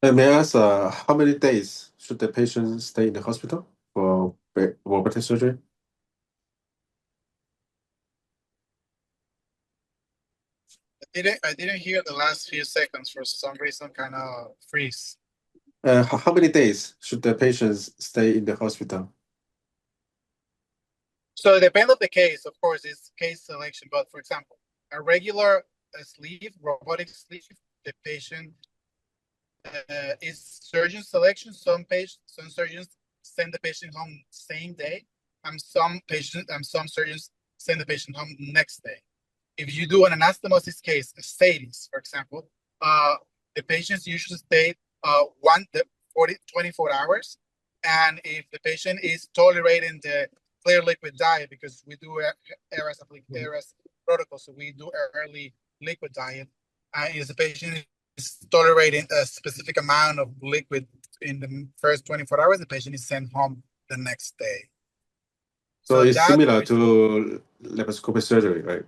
May I ask, how many days should the patient stay in the hospital for robotic surgery? I didn't hear the last few seconds for some reason, kind of freeze. How many days should the patients stay in the hospital? So it depends on the case, of course, it's case selection. But for example, a regular sleeve, robotic sleeve, the patient is surgeon selection. Some surgeons send the patient home same day, and some surgeons send the patient home next day. If you do an anastomosis case, a status, for example, the patients usually stay 24 hours. And if the patient is tolerating the clear liquid diet, because we do ARS protocol, so we do early liquid diet, if the patient is tolerating a specific amount of liquid in the first 24 hours, the patient is sent home the next day. So it's that similar to laparoscopic surgery, right?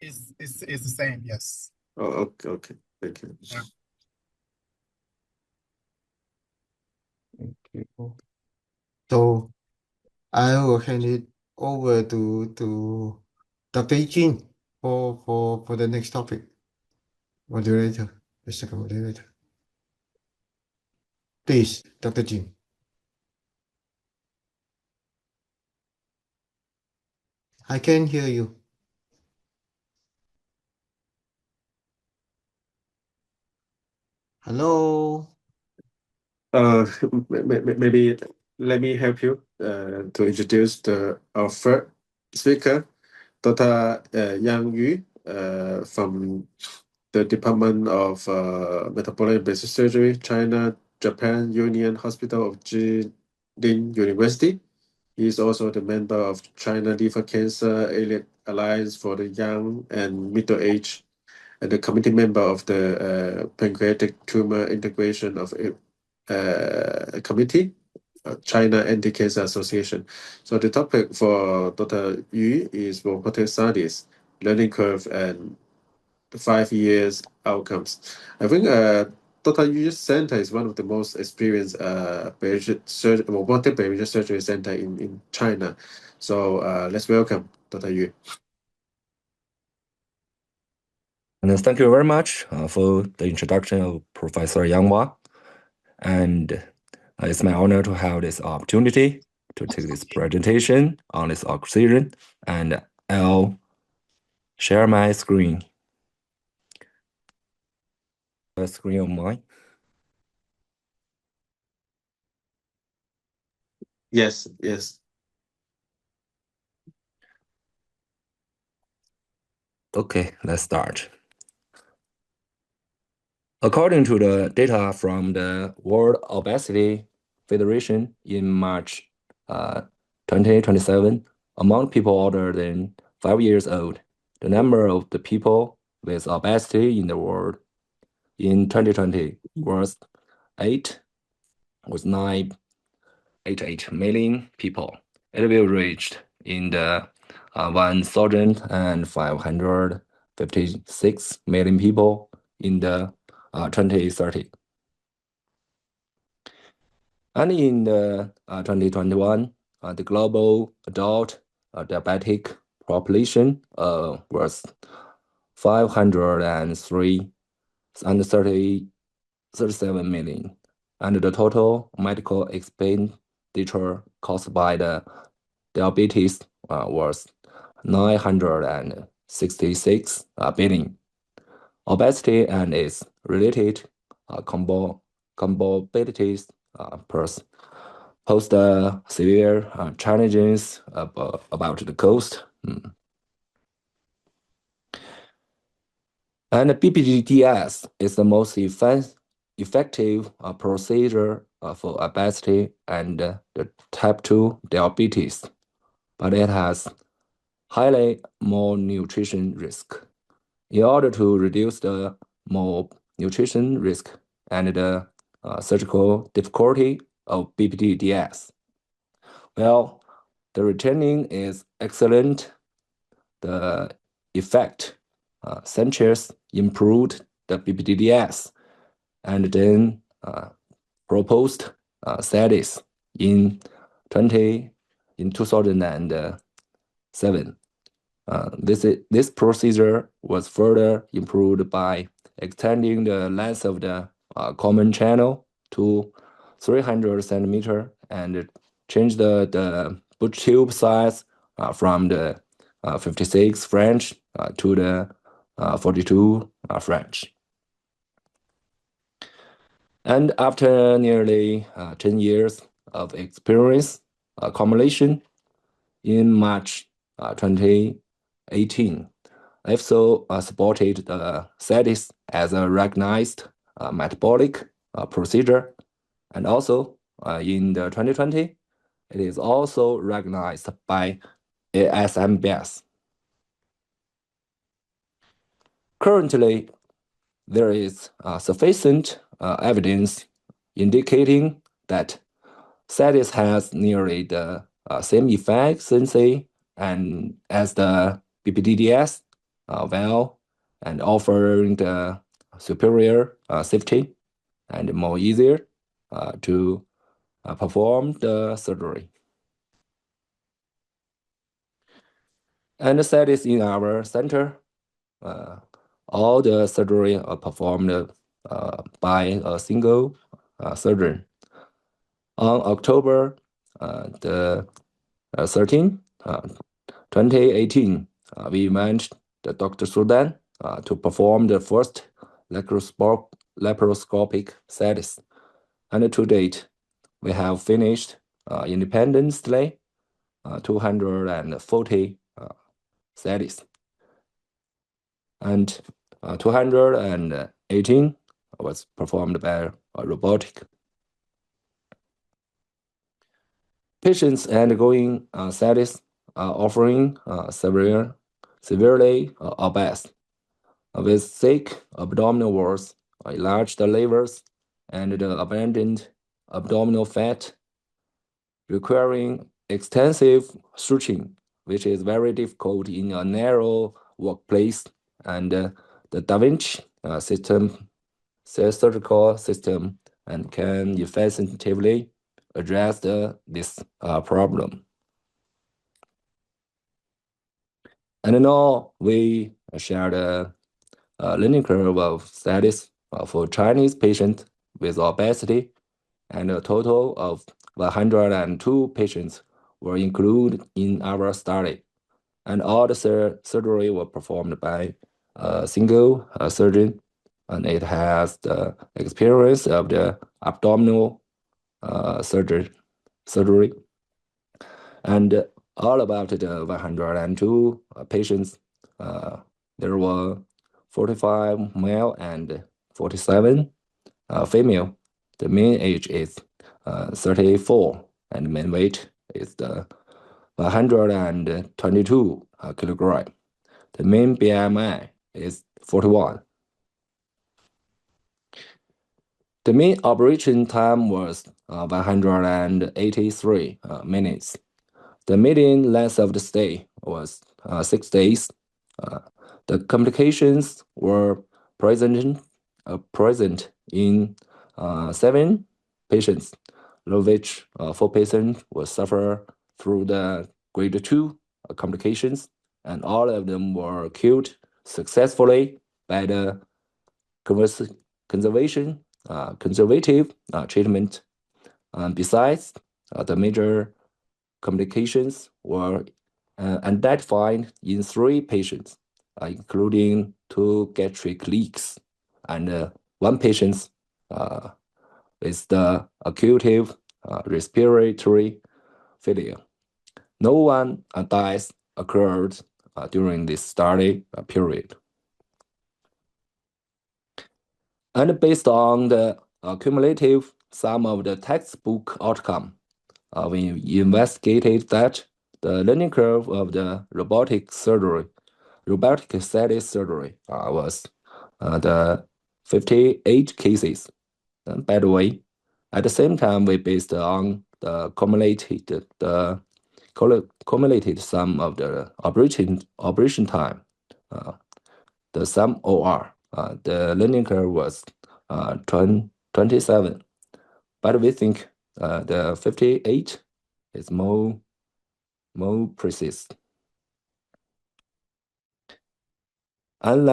is the same, yes. Oh, okay. Thank you. Yeah. So I will hand it over to Dr. Jin for the next topic. Moderator, the second moderator. Please, Dr. Jin. I can hear you. Hello. Maybe let me help you to introduce our third speaker, Dr. Yang Yu, from the Department of Metabolic Basic Surgery, China, Japan Union Hospital of Jilin University. He is also the member of China Liver Cancer Elite Alliance for the Young and Middle Age, and the committee member of the Pancreatic Tumor Integration of Committee, China Anti-Cancer Association. So the topic for Dr. Yu is robotic studies, learning curve, and 5 years outcomes. I think Dr. Yu's center is one of the most experienced robotic bariatric surgery center in China. So let's welcome Dr. Yu. And thank you very much for the introduction of Professor Yang Hua. And it's my honor to have this opportunity to take this presentation on this occasion. And I'll share my screen. A screen of mine. Yes. Okay, let's start. According to the data from the World Obesity Federation in March 2027, among people older than 5 years old, the number of the people with obesity in the world in 2020 was 9.88 million people. It will reach in the 1,556 million people in the 2030. And in the 2021, the global adult diabetic population was 537 million, and the total medical expenditure caused by the diabetes was 966 billion. Obesity and its related comorbidities pose severe challenges about the cost. And BPDS is the most effective procedure for obesity and the type 2 diabetes, but it has highly malnutrition risk. In order to reduce the malnutrition risk and the surgical difficulty of BPDS, well, the returning is excellent. The effect Sanchez improved the BPDS and then proposed studies in 2007. This procedure was further improved by extending the length of the common channel to 300 centimeter and change the boot tube size from the 56 French to the 42 French. And after nearly 10 years of experience accumulation, in March 2018, EFSO supported the status as a recognized metabolic procedure, and also in the 2020, it is also recognized by ASMBS. Currently, there is sufficient evidence indicating that status has nearly the same efficiency and as the BPDDS, well, and offering the superior safety and more easier to perform the surgery. And that is in our center. All the surgery are performed by a single surgeon. On October the 13, 2018, we managed the Dr. Sudan to perform the first laparoscopic studies. And to date, we have finished independently 240 studies. And 218 was performed by robotic. Patients undergoing studies are offering severely obese with thick abdominal walls, enlarged livers, and the abundant abdominal fat, requiring extensive stretching, which is very difficult in a narrow workplace. And the Da Vinci surgical system and can effectively address this problem. And now we share the learning curve of studies for Chinese patients with obesity, and a total of 102 patients were included in our study. And all the surgery were performed by a single surgeon, and it has the experience of the abdominal surgery. And all about the 102 patients, there were 45 male and 47 female. The mean age is 34, and mean weight is 122 kilogram. The mean BMI is 41. The mean operation time was 183 minutes. The median length of the stay was 6 days. The complications were present in 7 patients, of which 4 patients will suffer through the grade 2 complications, and all of them were cured successfully by the conservative treatment. Besides, the major complications were identified in 3 patients, including 2 gastric leaks and 1 patient with the acute respiratory failure. No one dies occurred during this study period. And based on the cumulative sum of the textbook outcome, we investigated that the learning curve of the robotic study surgery was the 58 cases. And by the way, at the same time, we based on the cumulated sum of the operation time, the sum OR. The learning curve was 27, but we think the 58 is more precise. And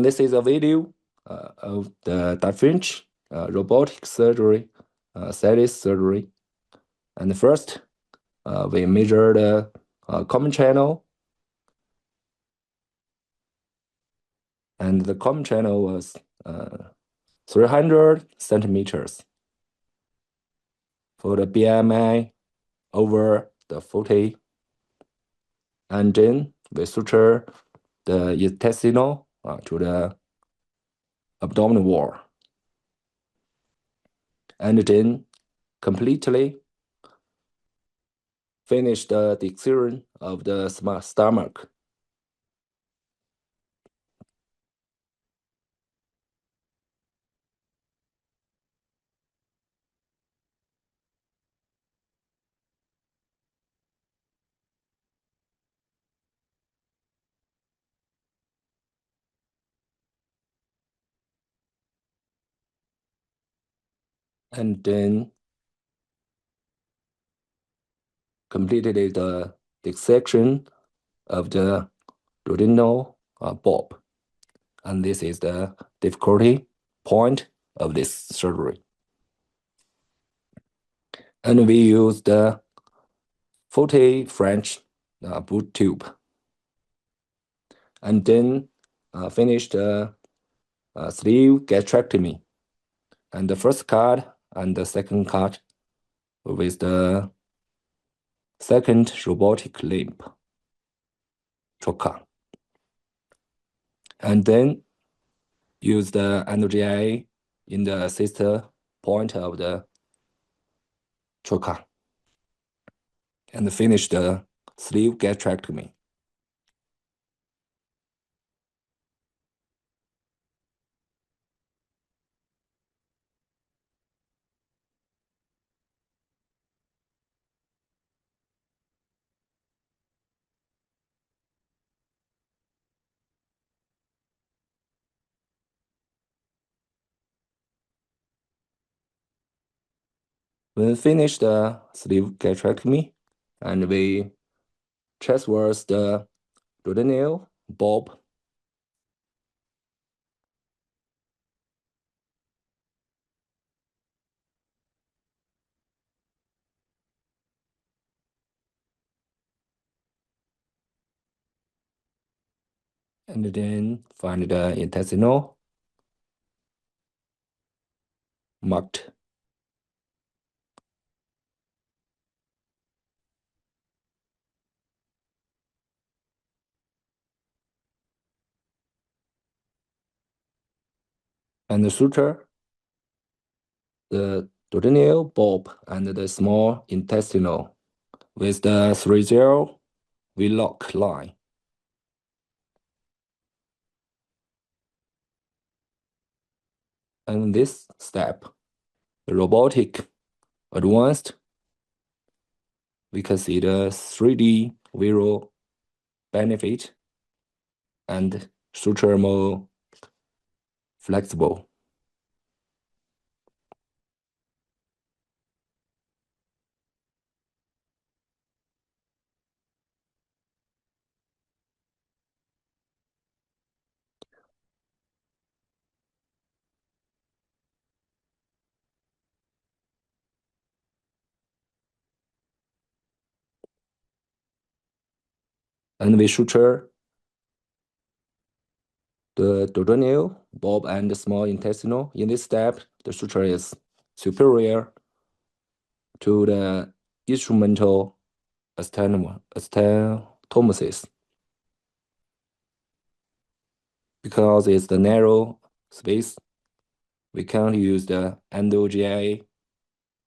this is a video of the Da Vinci robotic surgery, study surgery. And first, we measure the common channel, and the common channel was 300 centimeters. For the BMI over the 40, and then we suture the intestinal to the abdominal wall, and then completely finish the excision of the stomach. and then completed the dissection of the duodenal bulb. And this is the difficulty point of this surgery. And we use the 40 French boot tube. And then finished sleeve gastrectomy. And the first cut and the second cut with the second robotic limb trocar. And then use the NOGA in the sister point of the trocar. And finish the sleeve gastrectomy. When finished the sleeve gastrectomy, and we transverse the duodenal bulb and then find the intestinal marked. And the suture the duodenal bulb and the small intestinal with the 3-0 V-lock line. And this step, the robotic advanced, we can see the 3D visual benefit and suture more flexible. And we suture the duodenal bulb and the small intestinal. In this step, the suture is superior to the instrumental anastomosis because it's the narrow space. We can't use the endo-GA,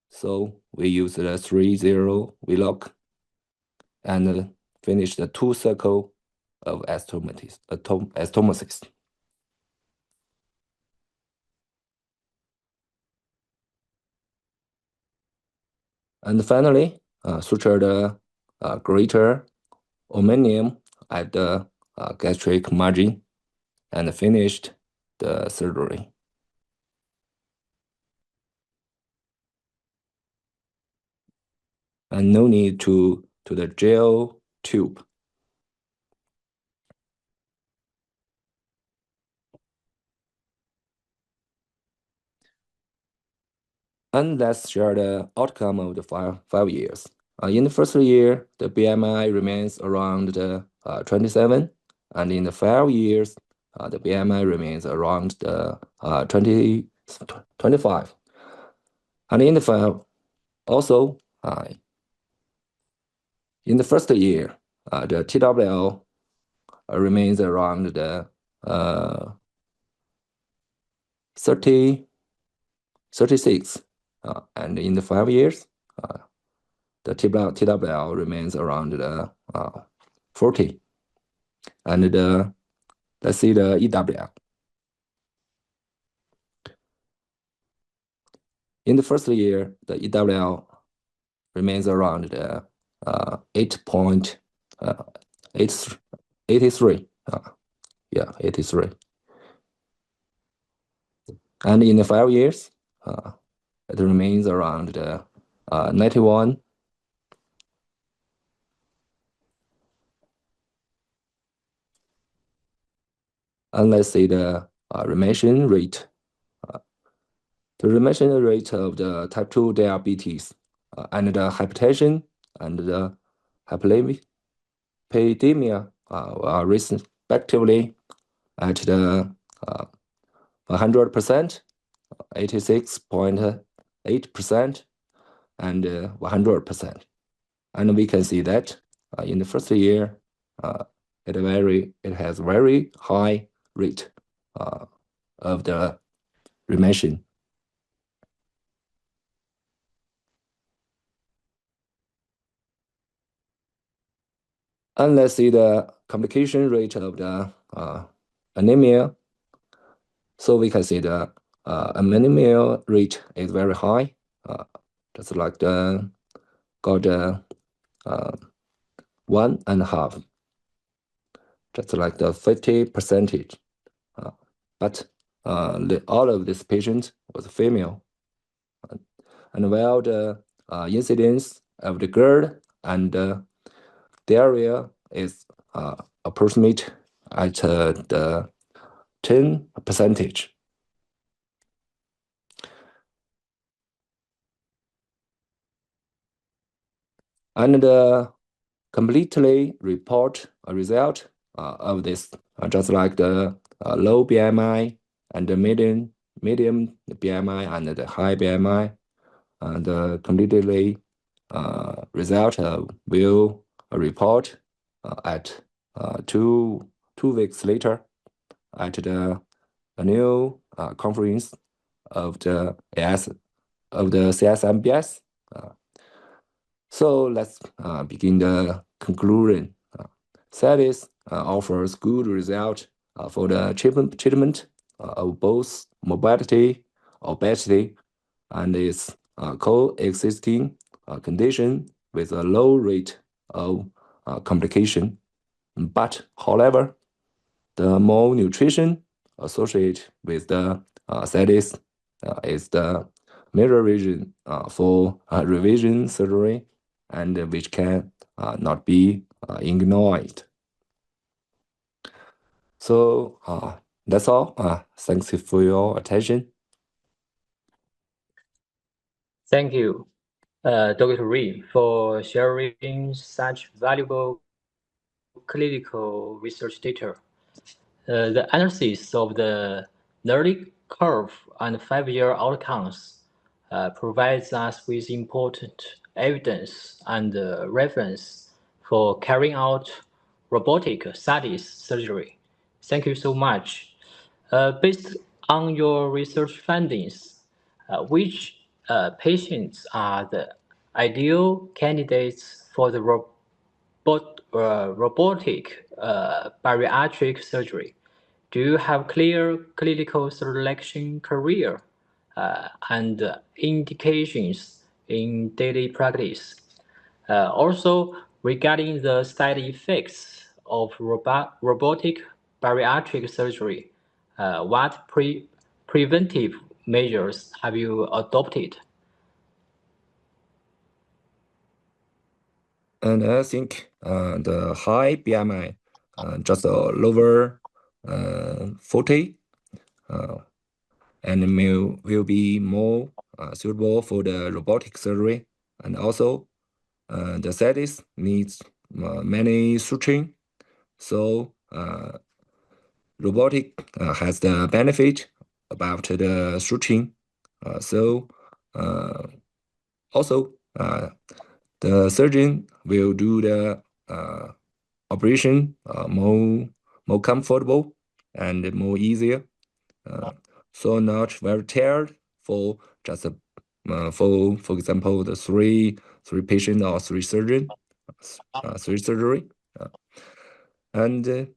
so we use the 3-0 V-lock and finish the 2 circle of anastomosis. And finally, suture the greater aluminum at the gastric margin and finished the surgery. And no need to the gel tube. And let's share the outcome of the 5 years. In the first year, the BMI remains around the 27, and in the 5 years, the BMI remains around the 25. And in the 5, also, in the first year, the TWL remains around the 36, and in the 5 years, the TWL remains around the 40. And let's see the EWL. In the first year, the EWL remains around the 83. Yeah, 83. And in the 5 years, it remains around the 91. And let's see the remission rate. The remission rate of the type 2 diabetes and the hypertension and the hyperlipidemia are respectively at the 100%, 86.8%, and 100%. And we can see that in the first year, it has very high rate of the remission. And let's see the complication rate of the anemia. So we can see the anemia rate is very high, just like the got 1.5, just like the 50%. But all of these patients was female, and while the incidence of the GERD and diarrhea is approximate at the 10%. And the completely report a result of this, just like the low BMI and the medium BMI and the high BMI, the completely result will report at 2 weeks later at the annual conference of the CSMBS. So let's begin the conclusion. CETIS offers good result for the treatment of both morbidity, obesity, and its coexisting condition with a low rate of complication. But however, the malnutrition associated with the CETIS is the major reason for revision surgery, and which can not be ignored. So that's all. Thanks for your attention. Thank you, Dr. Ri, for sharing such valuable clinical research data. The analysis of the learning curve and 5-year outcomes provides us with important evidence and reference for carrying out robotic CETIS surgery. Thank you so much. Based on your research findings, which patients are the ideal candidates for the robotic bariatric surgery? Do you have clear clinical selection criteria and indications in daily practice? Also, regarding the side effects of robotic bariatric surgery, what preventive measures have you adopted? And I think the high BMI, just lower 40, and will be more suitable for the robotic surgery. And also, the CETIS needs many suturing, so robotic has the benefit about the suturing. So also, the surgeon will do the operation more comfortable and more easier. So not very tired for just for example the three patient or three surgery, and the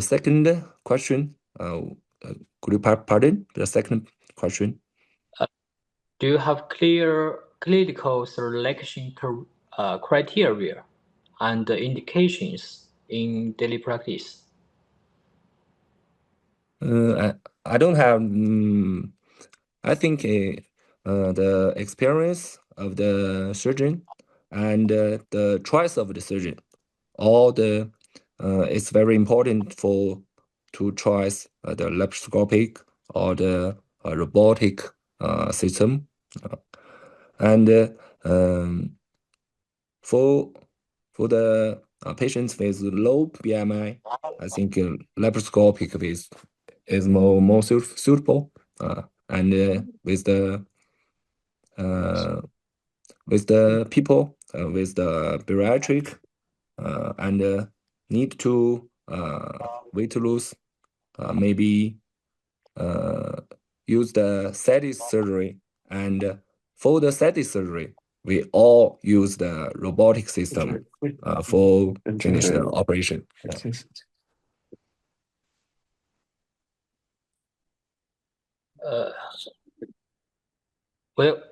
second question, could you pardon the second question? Do you have clear clinical selection criteria and indications in daily practice? I don't have I think the experience of the surgeon and the choice of the surgeon, it's very important to choose the laparoscopic or the robotic system, and for the patients with low BMI, I think laparoscopic is more suitable, and with the people with the bariatric and need to weight loss, maybe use the static surgery, and for the static surgery, we all use the robotic system for finish the operation. Yeah. Well,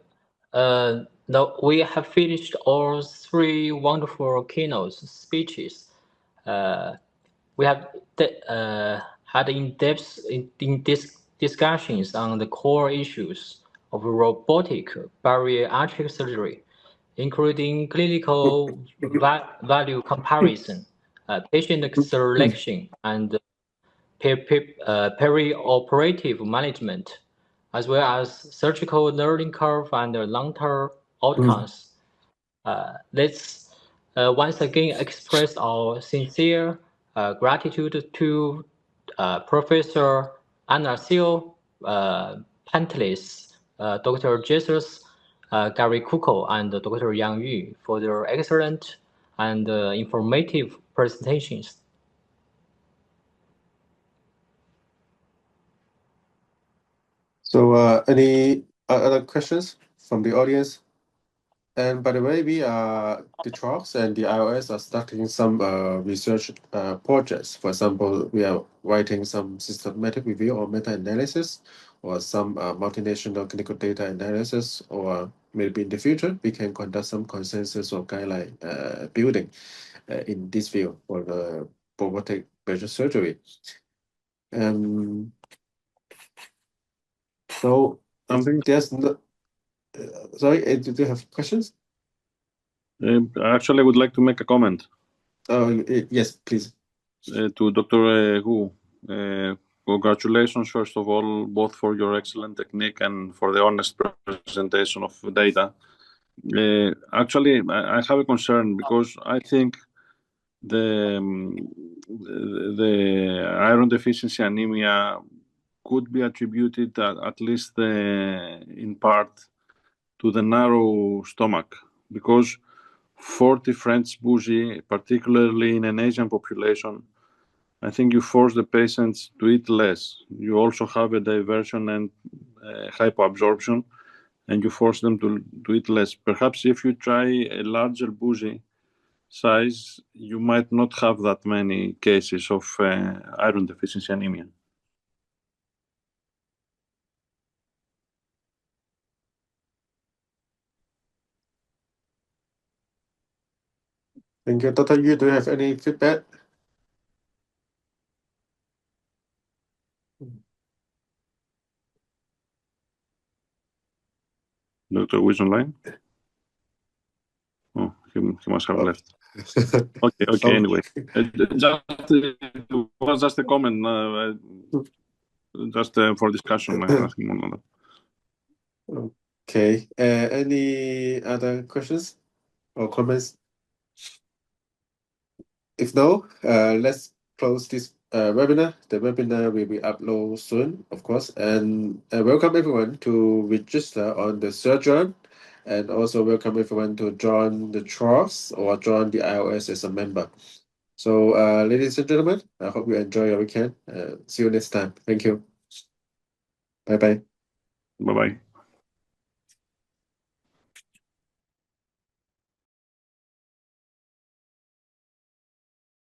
now we have finished all three wonderful keynote speeches. We have had in-depth discussions on the core issues of robotic bariatric surgery, including clinical value comparison, patient selection, and perioperative management, as well as surgical learning curve and long-term outcomes. Let's once again express our sincere gratitude to Professor Anasio Pantelis, Dr. Jesus Gary Kuko, and Dr. Yang Yu for their excellent and informative presentations. So, any other questions from the audience? And by the way, the Trox and the iOS are starting some research projects. For example, we are writing some systematic review or meta-analysis, or some multinational clinical data analysis, or maybe in the future we can conduct some consensus or guideline building in this field for the robotic bariatric surgery. So there's no. Sorry, do you have questions? Actually, I would like to make a comment. Yes, please. To Dr. Hu. Congratulations, first of all, both for your excellent technique and for the honest presentation of data. Actually, I have a concern because I think the iron deficiency anemia could be attributed at least in part to the narrow stomach, because 40 French bougie, particularly in an Asian population, I think you force the patients to eat less. You also have a diversion and hypoabsorption, and you force them to eat less. Perhaps if you try a larger bougie size, you might not have that many cases of iron deficiency anemia. Thank you. Dr. Yu, do you have any feedback? Dr. Wu is online? Oh, he must have left. Okay, anyway. It was just a comment, just for discussion. Okay. Any other questions or comments? If no, let's close this webinar. The webinar will be uploaded soon, of course. And welcome everyone to register on the Surgeon, and also welcome everyone to join the Trust or join the iOS as a member. So, ladies and gentlemen, I hope you enjoy your weekend. See you next time. Thank you. Bye-bye. Bye-bye.